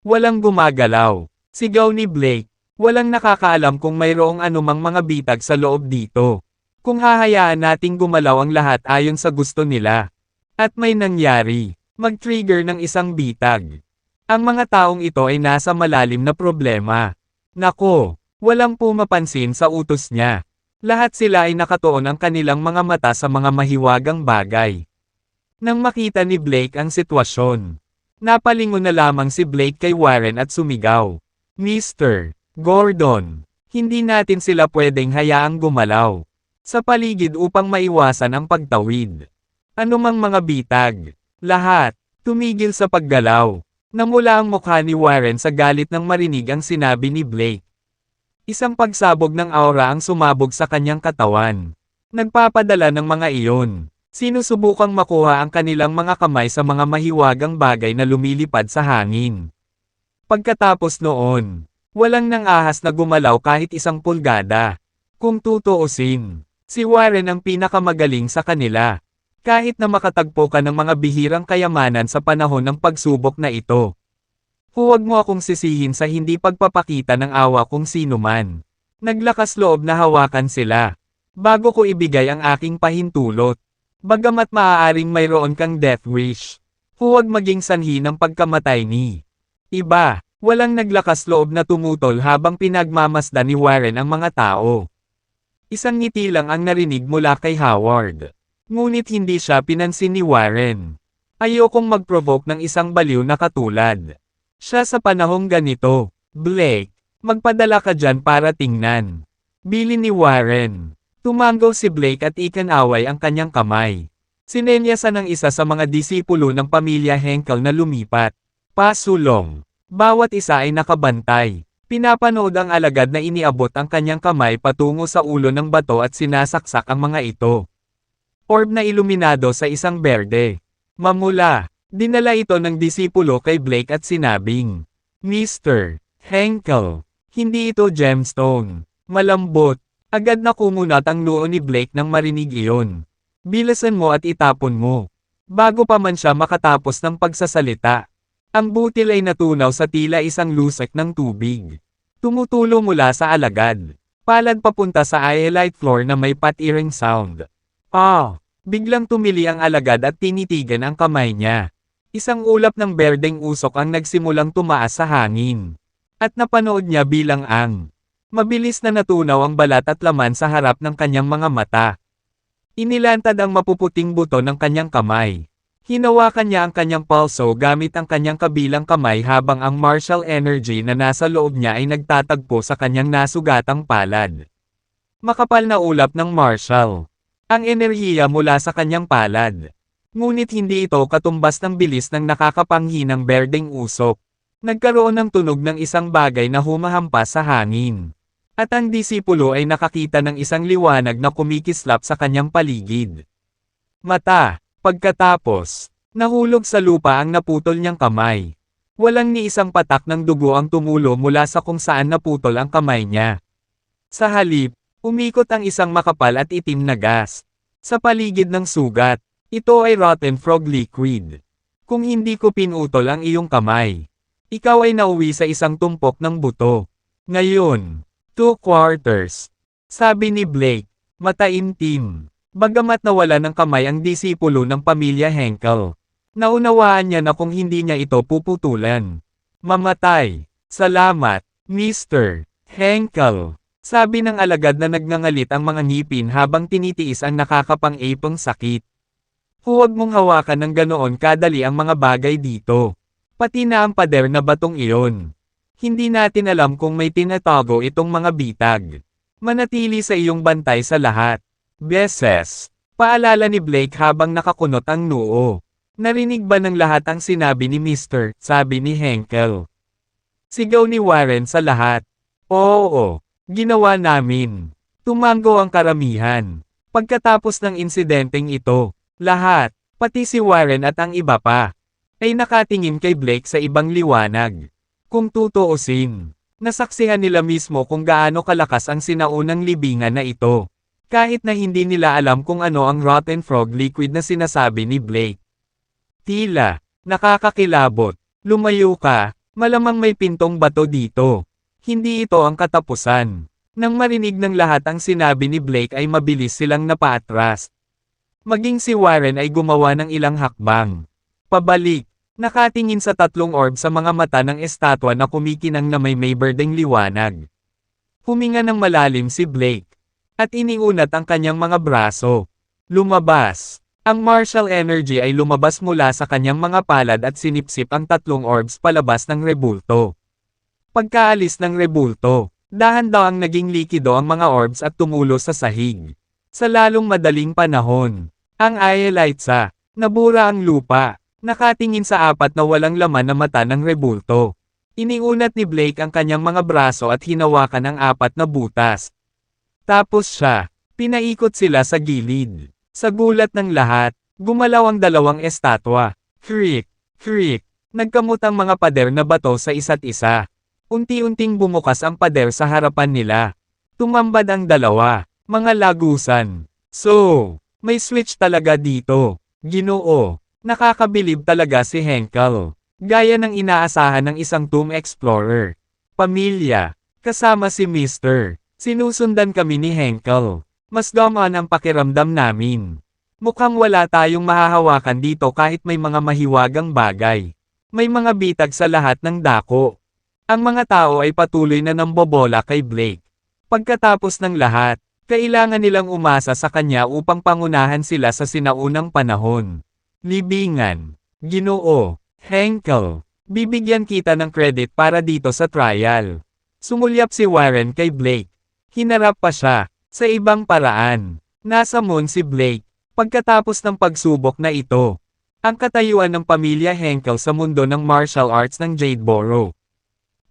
[SPEAKER 1] Walang gumagalaw. Sigaw ni Blake. Walang nakakaalam kung mayroong anumang mga bitag sa loob dito. Kung hahayaan nating gumalaw ang lahat ayon sa gusto nila. At may nangyari, mag-trigger ng isang bitag. Ang mga taong ito ay nasa malalim na problema. Nako, walang pumapansin sa utos niya. Lahat sila ay nakatuon ang kanilang mga mata sa mga mahiwagang bagay. Nang makita ni Blake ang sitwasyon, napalingon na lamang si Blake kay Warren at sumigaw. Mr. Gordon, hindi natin sila pwedeng hayaang gumalaw sa paligid upang maiwasan ang pagtawid. Anumang mga bitag, lahat, tumigil sa paggalaw. Namula ang mukha ni Warren sa galit nang marinig ang sinabi ni Blake. Isang pagsabog ng aura ang sumabog sa kanyang katawan. Nagpapadala ng mga iyon. Sinusubukang makuha ang kanilang mga kamay sa mga mahiwagang bagay na lumilipad sa hangin. Pagkatapos noon, walang nang-ahas na gumalaw kahit isang pulgada. Kung tutuusin, si Warren ang pinakamagaling sa kanila. Kahit na makatagpo ka ng mga bihirang kayamanan sa panahon ng pagsubok na ito. Huwag mo akong sisihin sa hindi pagpapakita ng awa kung sino man. Naglakas loob na hawakan sila. Bago ko ibigay ang aking pahintulot. Bagamat maaaring mayroon kang death wish. Huwag maging sanhi ng pagkamatay ni iba. Walang naglakas loob na tumutol habang pinagmamasdan ni Warren ang mga tao. Isang ngiti lang ang narinig mula kay Howard. Ngunit hindi siya pinansin ni Warren. Ayokong mag-provoke ng isang baliw na katulad. Siya sa panahong ganito. Blake, magpadala ka dyan para tingnan. Bilin ni Warren. Tumango si Blake at ikanaway ang kanyang kamay. Sinenyasan ng isa sa mga disipulo ng pamilya Henkel na lumipat. Pasulong. Bawat isa ay nakabantay. Pinapanood ang alagad na iniabot ang kanyang kamay patungo sa ulo ng bato at sinasaksak ang mga ito. Orb na iluminado sa isang berde. Mamula. Dinala ito ng disipulo kay Blake at sinabing, Mr. Henkel, hindi ito gemstone. Malambot. Agad na kumunat ang noo ni Blake nang marinig iyon. Bilasan mo at itapon mo. Bago pa man siya makatapos ng pagsasalita. Ang butil ay natunaw sa tila isang lusek ng tubig. Tumutulo mula sa alagad. Palad papunta sa iolite floor na may pat-earing sound. Biglang tumili ang alagad at tinitigan ang kamay niya. Isang ulap ng berdeng usok ang nagsimulang tumaas sa hangin. At napanood niya bilang mabilis na natunaw ang balat at laman sa harap ng kanyang mga mata. Inilantad ang mapuputing buto ng kanyang kamay. Hinawakan niya ang kanyang pulso gamit ang kanyang kabilang kamay habang ang martial energy na nasa loob niya ay nagtatagpo sa kanyang nasugatang palad. Makapal na ulap ng martial. Ang enerhiya mula sa kanyang palad. Ngunit hindi ito katumbas ng bilis ng nakakapanghinang berdeng usok. Nagkaroon ng tunog ng isang bagay na humahampas sa hangin. At ang disipulo ay nakakita ng isang liwanag na kumikislap sa kanyang paligid. Mata. Pagkatapos, nahulog sa lupa ang naputol niyang kamay. Walang ni isang patak ng dugo ang tumulo mula sa kung saan naputol ang kamay niya. Sa halip, umikot ang isang makapal at itim na gas. Sa paligid ng sugat, ito ay rotten frog liquid. Kung hindi ko pinutol ang iyong kamay, ikaw ay nauwi sa isang tumpok ng buto. Ngayon, 2/4. Sabi ni Blake, mataimtim. Bagamat nawala ng kamay ang disipulo ng pamilya Henkel. Naunawaan niya na kung hindi niya ito puputulan. Mamatay. Salamat, Mr. Henkel. Sabi ng alagad na nagngangalit ang mga ngipin habang tinitiis ang nakakapang-ipong sakit. Huwag mong hawakan ng ganoon kadali ang mga bagay dito. Pati na ang pader na batong iyon. Hindi natin alam kung may tinatago itong mga bitag. Manatili sa iyong bantay sa lahat. Beses. Paalala ni Blake habang nakakunot ang noo. Narinig ba ng lahat ang sinabi ni Mr. Sabi ni Henkel. Sigaw ni Warren sa lahat. Oo. Ginawa namin. Tumango ang karamihan. Pagkatapos ng insidenteng ito, lahat, pati si Warren at ang iba pa, ay nakatingin kay Blake sa ibang liwanag. Kung tutuusin, nasaksihan nila mismo kung gaano kalakas ang sinaunang libingan na ito. Kahit na hindi nila alam kung ano ang rotten frog liquid na sinasabi ni Blake. Tila, nakakakilabot. Lumayo ka, malamang may pintong bato dito. Hindi ito ang katapusan. Nang marinig ng lahat ang sinabi ni Blake ay mabilis silang napaatras. Maging si Warren ay gumawa ng ilang hakbang. Pabalik, nakatingin sa tatlong orb sa mga mata ng estatwa na kumikinang na may berdeng liwanag. Huminga ng malalim si Blake. At iniunat ang kanyang mga braso. Lumabas. Ang martial energy ay lumabas mula sa kanyang mga palad at sinipsip ang tatlong orbs palabas ng rebulto. Pagkaalis ng rebulto, dahan-dahang naging likido ang mga orbs at tumulo sa sahig. Sa lalong madaling panahon, ang Aelitsa, nabura ang lupa, nakatingin sa apat na walang laman na mata ng rebulto. Iniunat ni Blake ang kanyang mga braso at hinawakan ang apat na butas. Tapos siya, pinaikot sila sa gilid. Sa gulat ng lahat, gumalaw ang dalawang estatwa. Creak, creak, nagkamot ang mga pader na bato sa isa't isa. Unti-unting bumukas ang pader sa harapan nila. Tumambad ang dalawa, mga lagusan. So, may switch talaga dito. Ginoo, nakakabilib talaga si Henkel. Gaya ng inaasahan ng isang tomb explorer. Pamilya, kasama si Mr. Sinusundan kami ni Henkel. Mas gamaan ang pakiramdam namin. Mukhang wala tayong mahahawakan dito kahit may mga mahiwagang bagay. May mga bitag sa lahat ng dako. Ang mga tao ay patuloy na nambobola kay Blake. Pagkatapos ng lahat, kailangan nilang umasa sa kanya upang pangunahan sila sa sinaunang panahon. Libingan, Ginoo, Henkel, bibigyan kita ng credit para dito sa trial. Sumulyap si Warren kay Blake. Hinarap pa siya, sa ibang paraan. Nasa moon si Blake, pagkatapos ng pagsubok na ito. Ang katayuan ng pamilya Henkel sa mundo ng martial arts ng Jadeboro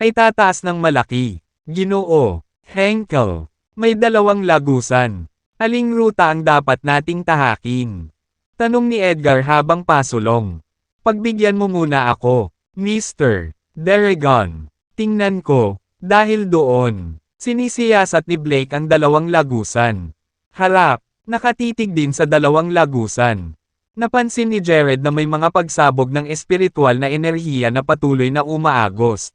[SPEAKER 1] ay tataas ng malaki. Ginoo, Henkel, may dalawang lagusan. Aling ruta ang dapat nating tahakin? Tanong ni Edgar habang pasulong. Pagbigyan mo muna ako, Mr. Deragon. Tingnan ko, dahil doon. Sinisiyasat ni Blake ang dalawang lagusan. Harap, nakatitig din sa dalawang lagusan. Napansin ni Jared na may mga pagsabog ng espiritual na enerhiya na patuloy na umaagos.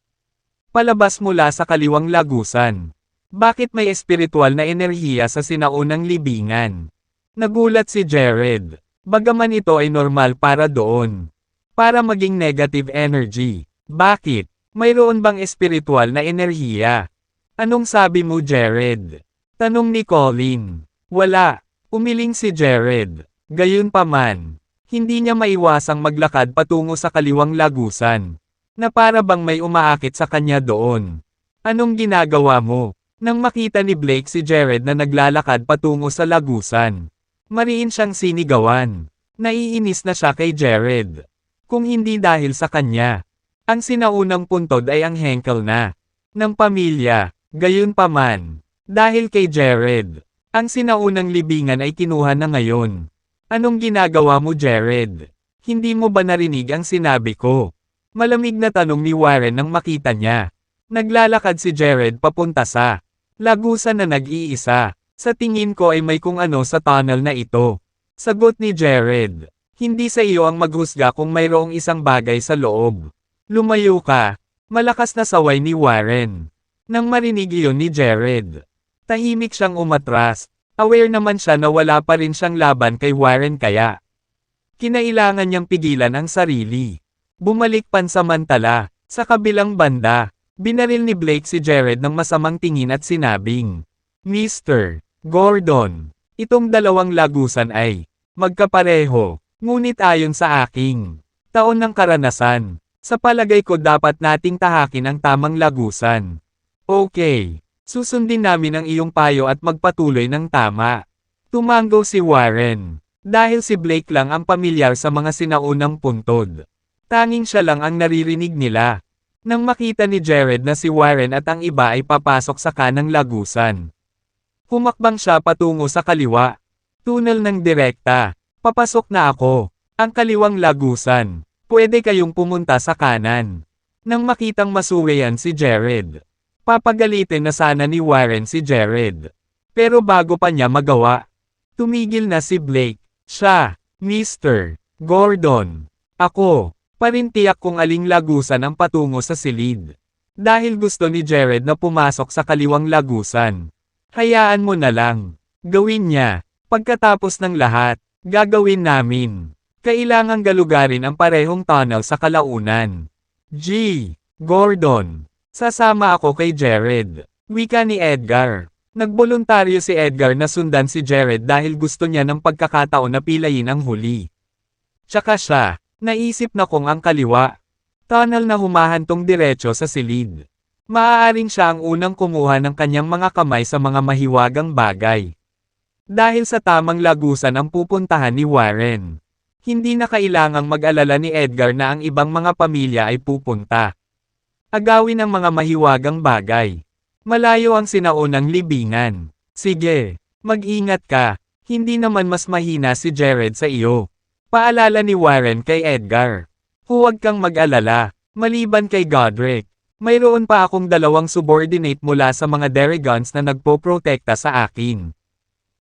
[SPEAKER 1] Palabas mula sa kaliwang lagusan. Bakit may espiritual na enerhiya sa sinaunang libingan? Nagulat si Jared. Bagaman ito ay normal para doon. Para maging negative energy. Bakit? Mayroon bang espiritual na enerhiya? Anong sabi mo, Jared? Tanong ni Colin. Wala. Umiling si Jared. Gayunpaman, hindi niya maiwasang maglakad patungo sa kaliwang lagusan. Na para bang may umaakit sa kanya doon. Anong ginagawa mo? Nang makita ni Blake si Jared na naglalakad patungo sa lagusan. Mariin siyang sinigawan. Naiinis na siya kay Jared. Kung hindi dahil sa kanya. Ang sinaunang puntod ay ang Henkel na. Ng pamilya. Gayunpaman, dahil kay Jared, ang sinaunang libingan ay kinuha na ngayon. Anong ginagawa mo, Jared? Hindi mo ba narinig ang sinabi ko? Malamig na tanong ni Warren nang makita niya. Naglalakad si Jared papunta sa lagusan na nag-iisa. Sa tingin ko ay may kung ano sa tunnel na ito. Sagot ni Jared. Hindi sa iyo ang maghusga kung mayroong isang bagay sa loob. Lumayo ka. Malakas na saway ni Warren. Nang marinig iyon ni Jared, tahimik siyang umatras. Aware naman siya na wala pa rin siyang laban kay Warren kaya kinailangan niyang pigilan ang sarili. Bumalik pansamantala. Sa kabilang banda, binaril ni Blake si Jared ng masamang tingin at sinabing, Mr. Gordon, itong dalawang lagusan ay magkapareho, ngunit ayon sa aking taon ng karanasan, sa palagay ko dapat nating tahakin ang tamang lagusan. Okay, susundin namin ang iyong payo at magpatuloy ng tama. Tumango si Warren. Dahil si Blake lang ang pamilyar sa mga sinaunang puntod. Tanging siya lang ang naririnig nila. Nang makita ni Jared na si Warren at ang iba ay papasok sa kanang lagusan. Humakbang siya patungo sa kaliwa. Tunnel ng direkta. Papasok na ako. Ang kaliwang lagusan. Pwede kayong pumunta sa kanan. Nang makitang masuwayan si Jared. Papagalitin na sana ni Warren si Jared. Pero bago pa niya magawa, tumigil na si Blake. Siya, Mr. Gordon. Ako. Parintiyak kung aling lagusan ang patungo sa silid. Dahil gusto ni Jared na pumasok sa kaliwang lagusan. Hayaan mo na lang. Gawin niya. Pagkatapos ng lahat, gagawin namin. Kailangang galugarin ang parehong tunnel sa kalaunan. G. Gordon. Sasama ako kay Jared. Wika ni Edgar. Nagboluntaryo si Edgar na sundan si Jared dahil gusto niya ng pagkakataon na pilayin ang huli. Tsaka siya. Naisip na kung ang kaliwa. Tunnel na humahantong diretso sa silid. Maaaring siya ang unang kumuha ng kanyang mga kamay sa mga mahiwagang bagay. Dahil sa tamang lagusan ang pupuntahan ni Warren. Hindi na kailangang mag-alala ni Edgar na ang ibang mga pamilya ay pupunta. Agawin ang mga mahiwagang bagay. Malayo ang sinaunang libingan. Sige, mag-ingat ka. Hindi naman mas mahina si Jared sa iyo. Paalala ni Warren kay Edgar. Huwag kang mag-alala, maliban kay Godric. Mayroon pa akong dalawang subordinate mula sa mga Derigons na nagpoprotekta sa akin.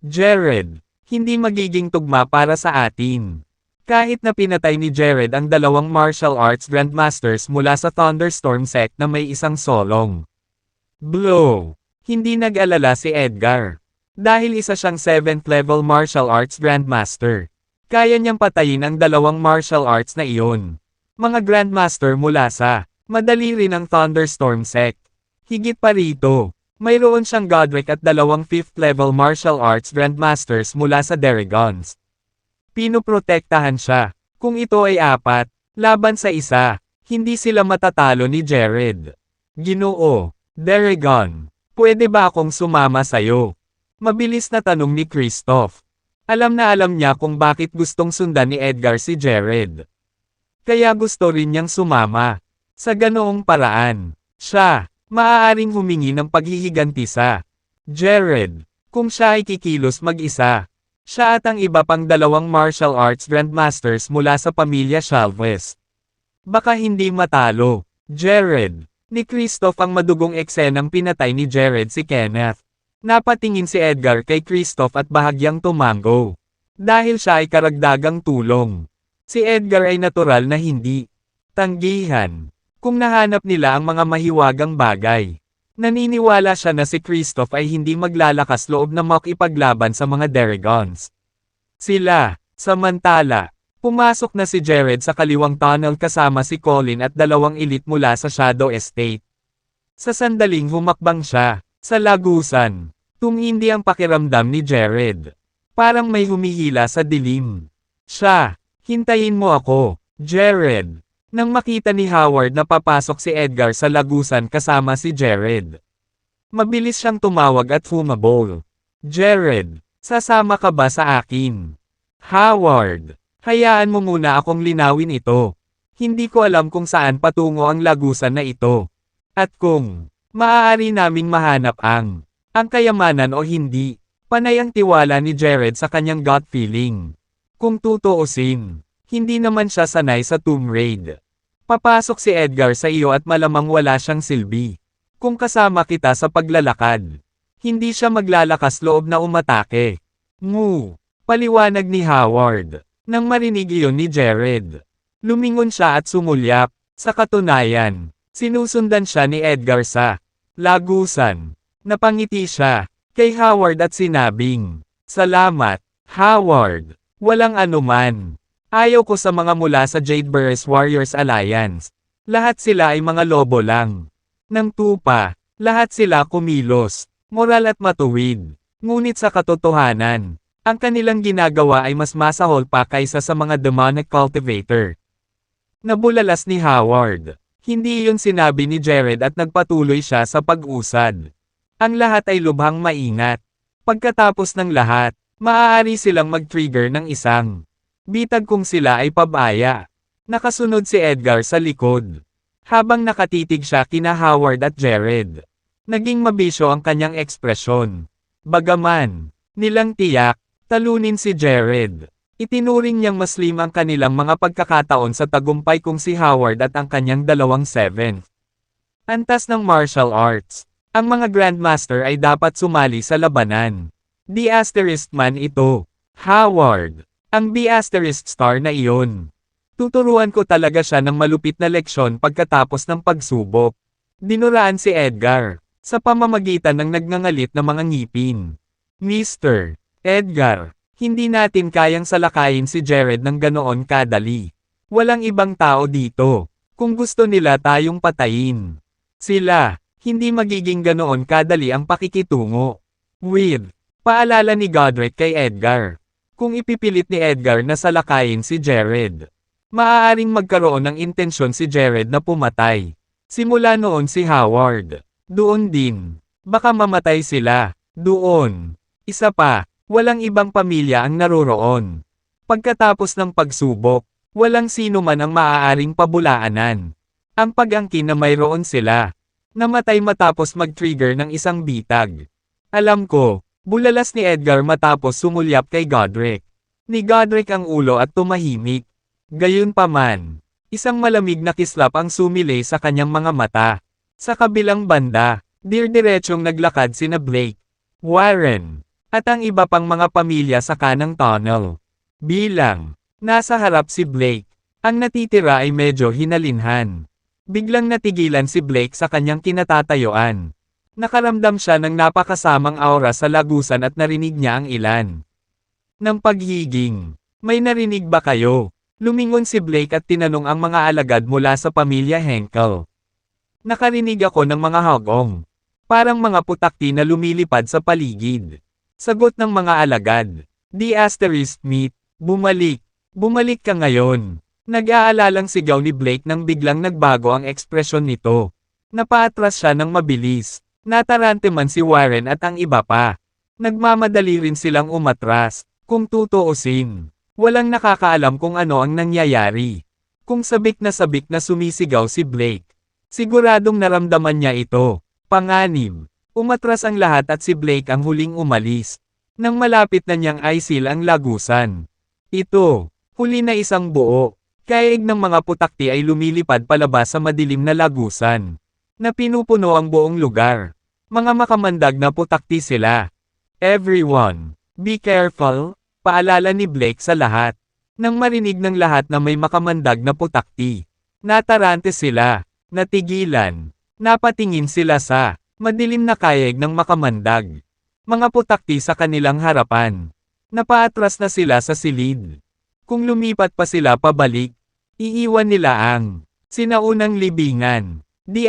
[SPEAKER 1] Jared, hindi magiging tugma para sa atin. Kahit na pinatay ni Jared ang dalawang martial arts grandmasters mula sa Thunderstorm sect na may isang solong. Blow. Hindi nag-alala si Edgar. Dahil isa siyang 7th level martial arts grandmaster. Kaya niyang patayin ang dalawang martial arts na iyon. Mga grandmaster mula sa, madali rin ang Thunderstorm sect. Higit pa rito, mayroon siyang Godric at dalawang 5th level martial arts grandmasters mula sa Derigons. Pinoprotektahan siya. Kung ito ay 4, laban sa isa, hindi sila matatalo ni Jared. Ginoo, Derigon, pwede ba akong sumama sayo? Mabilis na tanong ni Kristoff. Alam na alam niya kung bakit gustong sundan ni Edgar si Jared. Kaya gusto rin niyang sumama. Sa ganoong paraan, siya, maaaring humingi ng paghihiganti sa Jared. Kung siya ay kikilos mag-isa, siya at ang iba pang dalawang martial arts grandmasters mula sa pamilya Chalvez. Baka hindi matalo. Jared. Ni Kristoff ang madugong eksenang pinatay ni Jared si Kenneth. Napatingin si Edgar kay Kristoff at bahagyang tumango. Dahil siya ay karagdagang tulong. Si Edgar ay natural na hindi tanggihan. Kung nahanap nila ang mga mahiwagang bagay. Naniniwala siya na si Kristoff ay hindi maglalakas loob na makipaglaban sa mga Derigons. Sila, samantala, pumasok na si Jared sa kaliwang tunnel kasama si Colin at dalawang elite mula sa Shadow Estate. Sa sandaling humakbang siya. Sa lagusan, tumindi ang pakiramdam ni Jared. Parang may humihila sa dilim. Siya, hintayin mo ako, Jared. Nang makita ni Howard na papasok si Edgar sa lagusan kasama si Jared. Mabilis siyang tumawag at humabol. Jared, sasama ka ba sa akin? Howard, hayaan mo muna akong linawin ito. Hindi ko alam kung saan patungo ang lagusan na ito. At kung maaari naming mahanap ang kayamanan o hindi. Panay ang tiwala ni Jared sa kanyang gut feeling. Kung tutuusin, hindi naman siya sanay sa tomb raid. Papasok si Edgar sa iyo at malamang wala siyang silbi. Kung kasama kita sa paglalakad, hindi siya maglalakas loob na umatake. Ngu, paliwanag ni Howard. Nang marinig iyon ni Jared, lumingon siya at sumulyap. Sa katunayan, sinusundan siya ni Edgar sa lagusan. Napangiti siya kay Howard at sinabing, "Salamat, Howard. Walang anuman. Ayaw ko sa mga mula sa Jadeburst Warriors Alliance. Lahat sila ay mga lobo lang." Nang tupa, lahat sila kumilos, moral at matuwid. Ngunit sa katotohanan, ang kanilang ginagawa ay mas masahol pa kaysa sa mga demonic cultivator. Nabulalas ni Howard. Hindi iyon sinabi ni Jared at nagpatuloy siya sa pag-usad. Ang lahat ay lubhang maingat. Pagkatapos ng lahat, maaari silang mag-trigger ng isang bitag kung sila ay pabaya. Nakasunod si Edgar sa likod. Habang nakatitig siya kina Howard at Jared. Naging mabisyo ang kanyang ekspresyon. Bagaman, nilang tiyak, talunin si Jared. Itinuring niyang maslim ang kanilang mga pagkakataon sa tagumpay kung si Howard at ang kanyang dalawang 7th. Antas ng martial arts. Ang mga grandmaster ay dapat sumali sa labanan. D** man ito. Howard. Ang B** star na iyon. Tuturuan ko talaga siya ng malupit na leksyon pagkatapos ng pagsubok. Dinuraan si Edgar, sa pamamagitan ng nagngangalit na mga ngipin. Mr. Edgar, hindi natin kayang salakayin si Jared ng ganoon kadali. Walang ibang tao dito. Kung gusto nila tayong patayin. Sila, hindi magiging ganoon kadali ang pakikitungo. With, paalala ni Godric kay Edgar. Kung ipipilit ni Edgar na salakayin si Jared, maaaring magkaroon ng intensyon si Jared na pumatay. Simula noon si Howard. Doon din. Baka mamatay sila. Doon. Isa pa, walang ibang pamilya ang naroroon. Pagkatapos ng pagsubok, walang sino man ang maaaring pabulaanan. Ang pag-angkin na mayroon sila. Namatay matapos mag-trigger ng isang bitag. Alam ko, bulalas ni Edgar matapos sumulyap kay Godric. Ni Godric ang ulo at tumahimik. Gayunpaman, isang malamig na kislap ang sumilay sa kanyang mga mata. Sa kabilang banda, dirdiretsong naglakad sina Blake, Warren, at ang iba pang mga pamilya sa kanang tunnel. Bilang nasa harap si Blake, ang natitira ay medyo hinalinhan. Biglang natigilan si Blake sa kanyang kinatatayuan. Nakaramdam siya ng napakasamang aura sa lagusan at narinig niya ang ilan ng paghiging. May narinig ba kayo? Lumingon si Blake at tinanong ang mga alagad mula sa pamilya Henkel. Nakarinig ako ng mga hagong. Parang mga putakti na lumilipad sa paligid. Sagot ng mga alagad. D** meet, bumalik. Bumalik ka ngayon. Nag-aalalang sigaw ni Blake nang biglang nagbago ang ekspresyon nito. Napaatras siya ng mabilis. Natarante man si Warren at ang iba pa. Nagmamadali rin silang umatras. Kung tutuusin, walang nakakaalam kung ano ang nangyayari. Kung sabik na sumisigaw si Blake. Siguradong naramdaman niya ito. Panganib. Umatras ang lahat at si Blake ang huling umalis. Nang malapit na niyang isil ang lagusan. Ito, huli na isang buo. Kaig ng mga putakti ay lumilipad palabas sa madilim na lagusan. Na pinupuno ang buong lugar. Mga makamandag na putakti sila. Everyone, be careful, paalala ni Blake sa lahat. Nang marinig ng lahat na may makamandag na putakti. Natarante sila, natigilan, napatingin sila sa madilim na kaig ng makamandag. Mga putakti sa kanilang harapan. Napaatras na sila sa silid. Kung lumipat pa sila pabalik, iiwan nila ang sinaunang libingan. D**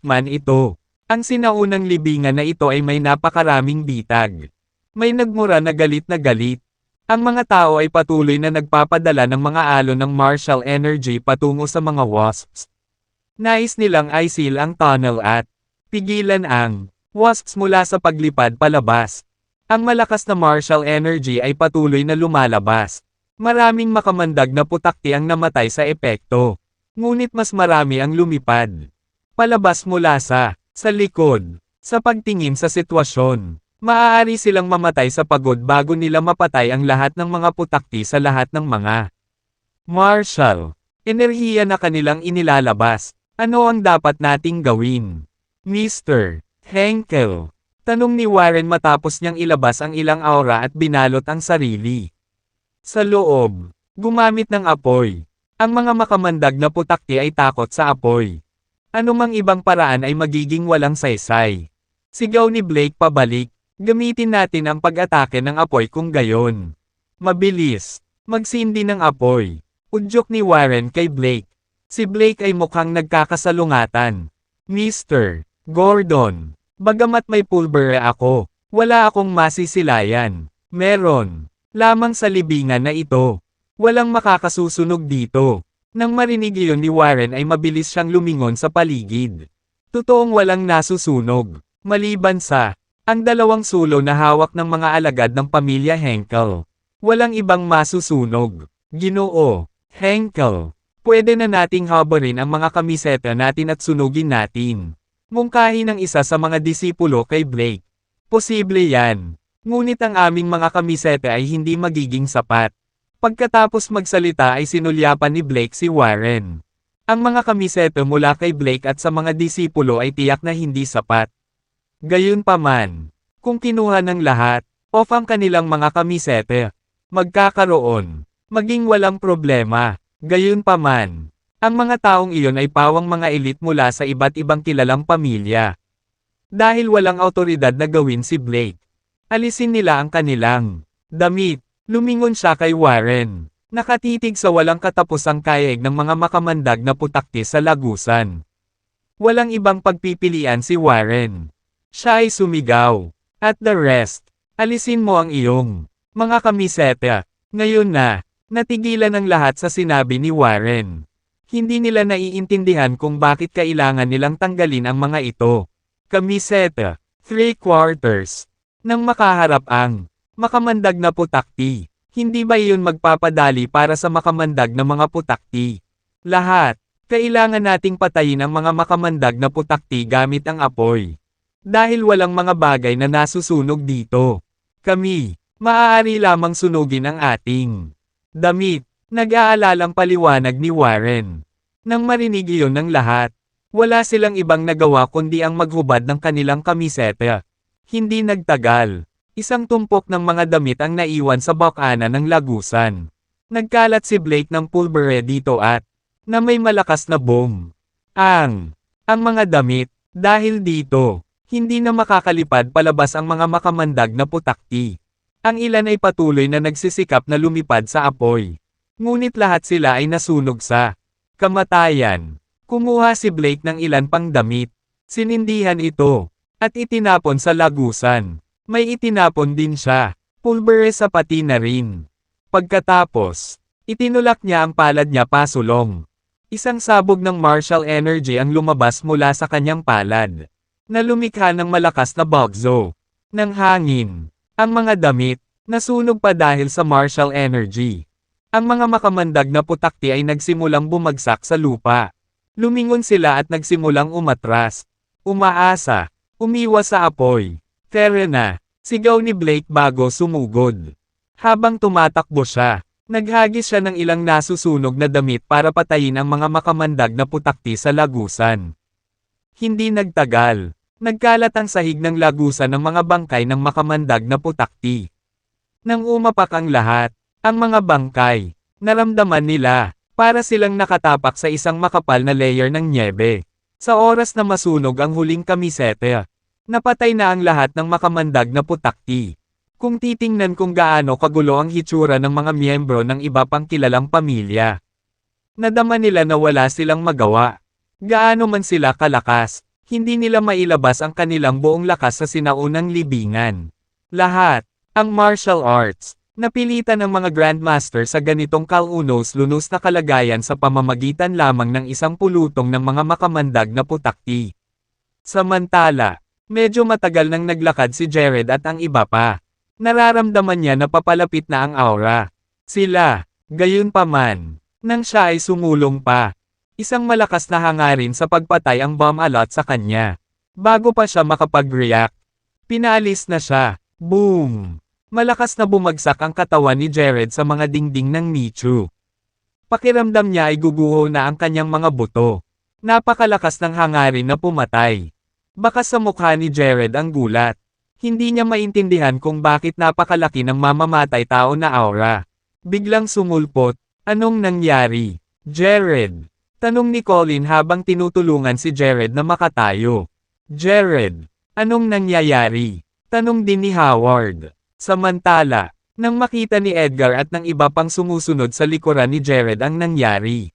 [SPEAKER 1] man ito. Ang sinaunang libingan na ito ay may napakaraming bitag. May nagmura na galit na galit. Ang mga tao ay patuloy na nagpapadala ng mga alon ng martial energy patungo sa mga wasps. Nais nilang isil ang tunnel at pigilan ang wasps mula sa paglipad palabas. Ang malakas na martial energy ay patuloy na lumalabas. Maraming makamandag na putakti ang namatay sa epekto. Ngunit mas marami ang lumipad palabas mula sa likod. Sa pagtingin sa sitwasyon, maaari silang mamatay sa pagod bago nila mapatay ang lahat ng mga putakti sa lahat ng mga martial enerhiya na kanilang inilalabas. Ano ang dapat nating gawin? Mr. Henkel, tanong ni Warren matapos niyang ilabas ang ilang aura at binalot ang sarili. Sa loob, gumamit ng apoy. Ang mga makamandag na putakti ay takot sa apoy. Anumang ibang paraan ay magiging walang saysay. Sigaw ni Blake pabalik. Gamitin natin ang pag-atake ng apoy kung gayon. Mabilis. Magsindi ng apoy. Udyok ni Warren kay Blake. Si Blake ay mukhang nagkakasalungatan. Mr. Gordon, bagamat may pulbere ako, wala akong masisilayan. Meron lamang sa libingan na ito. Walang makakasusunog dito. Nang marinig iyon ni Warren ay mabilis siyang lumingon sa paligid. Totoong walang nasusunog, maliban sa ang dalawang sulo na hawak ng mga alagad ng pamilya Henkel. Walang ibang masusunog. Ginoo, Henkel, Pwede na nating habarin ang mga kamiseta natin at sunugin natin. Mungkahi ng isa sa mga disipulo kay Blake. Posible yan. Ngunit ang aming mga kamiseta ay hindi magiging sapat. Pagkatapos magsalita ay sinulyapan ni Blake si Warren. Ang mga kamiseta mula kay Blake at sa mga disipulo ay tiyak na hindi sapat. Gayunpaman, kung kinuha ng lahat, off ang kanilang mga kamiseta, magkakaroon, maging walang problema. Gayunpaman, ang mga taong iyon ay pawang mga elite mula sa iba't ibang kilalang pamilya. Dahil walang autoridad na gawin si Blake, alisin nila ang kanilang damit. Lumingon siya kay Warren, nakatitig sa walang katapusang kayaig ng mga makamandag na putakti sa lagusan. Walang ibang pagpipilian si Warren. Siya ay sumigaw. At the rest, alisin mo ang iyong mga kamiseta. Ngayon na, natigilan ang lahat sa sinabi ni Warren. Hindi nila naiintindihan kung bakit kailangan nilang tanggalin ang mga ito. Kamiseta, 3/4. Nang makaharap ang makamandag na putakti. Hindi ba iyon magpapadali para sa makamandag na mga putakti? Lahat, kailangan nating patayin ang mga makamandag na putakti gamit ang apoy. Dahil walang mga bagay na nasusunog dito. Kami, maaari lamang sunugin ang ating damit. Nag-aalalang paliwanag ni Warren. Nang marinig iyon ng lahat, wala silang ibang nagawa kundi ang maghubad ng kanilang kamiseta. Hindi nagtagal. Isang tumpok ng mga damit ang naiwan sa bakana ng lagusan. Nagkalat si Blake ng pulbere dito at na may malakas na bomb. Ang mga damit, dahil dito, hindi na makakalipad palabas ang mga makamandag na putakti. Ang ilan ay patuloy na nagsisikap na lumipad sa apoy. Ngunit lahat sila ay nasunog sa kamatayan. Kumuha si Blake ng ilan pang damit. Sinindihan ito at itinapon sa lagusan. May itinapon din siya. Pulbere sa pati na rin. Pagkatapos, itinulak niya ang palad niya pasulong. Isang sabog ng martial energy ang lumabas mula sa kanyang palad, na lumikha ng malakas na bagzo ng hangin. Ang mga damit, nasunog pa dahil sa martial energy. Ang mga makamandag na putakti ay nagsimulang bumagsak sa lupa. Lumingon sila at nagsimulang umatras. Umaasa, umiwas sa apoy. Tara na, sigaw ni Blake bago sumugod. Habang tumatakbo siya, naghagis siya ng ilang nasusunog na damit para patayin ang mga makamandag na putakti sa lagusan. Hindi nagtagal, nagkalat ang sahig ng lagusan ng mga bangkay ng makamandag na putakti. Nang umapak ang lahat, ang mga bangkay, naramdaman nila, para silang nakatapak sa isang makapal na layer ng nyebe. Sa oras na masunog ang huling kamiseta, napatay na ang lahat ng makamandag na putakti. Kung titingnan kung gaano kagulo ang hitsura ng mga miyembro ng iba pang kilalang pamilya, nadama nila na wala silang magawa. Gaano man sila kalakas, hindi nila mailabas ang kanilang buong lakas sa sinaunang libingan. Lahat, ang martial arts, napilitan ng mga grandmaster sa ganitong kalunos-lunos na kalagayan sa pamamagitan lamang ng isang pulutong ng mga makamandag na putakti. Samantala, medyo matagal nang naglakad si Jared at ang iba pa. Nararamdaman niya na papalapit na ang aura. Sila, gayunpaman, nang siya ay sumulong pa. Isang malakas na hangarin sa pagpatay ang bomb alot sa kanya. Bago pa siya makapag-react, pinaalis na siya. Boom! Malakas na bumagsak ang katawan ni Jared sa mga dingding ng Michu. Pakiramdam niya ay guguho na ang kanyang mga buto. Napakalakas ng hangarin na pumatay. Baka sa mukha ni Jared ang gulat. Hindi niya maintindihan kung bakit napakalaki ng mamamatay tao na aura. Biglang sumulpot. Anong nangyari? Jared! Tanong ni Colin habang tinutulungan si Jared na makatayo. Jared! Anong nangyayari? Tanong din ni Howard. Samantala, nang makita ni Edgar at ng iba pang sumusunod sa likuran ni Jared ang nangyari,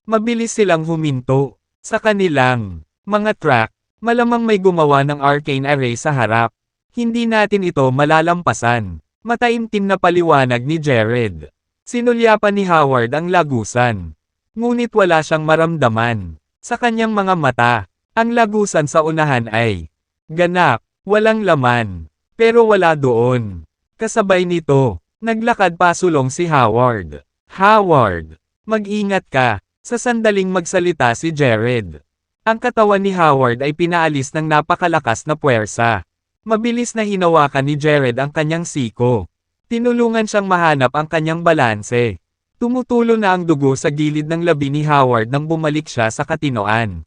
[SPEAKER 1] mabilis silang huminto. Sa kanilang mga track, malamang may gumawa ng arcane array sa harap. Hindi natin ito malalampasan. Mataimtim na paliwanag ni Jared. Sinulyapan ni Howard ang lagusan. Ngunit wala siyang maramdaman. Sa kanyang mga mata, ang lagusan sa unahan ay ganap, walang laman. Pero wala doon. Kasabay nito, naglakad pasulong si Howard. Howard, mag-ingat ka. Sa sandaling magsalita si Jared. Ang katawan ni Howard ay pinaalis ng napakalakas na puwersa. Mabilis na hinawakan ni Jared ang kanyang siko. Tinulungan siyang mahanap ang kanyang balanse. Tumutulo na ang dugo sa gilid ng labi ni Howard nang bumalik siya sa katinoan.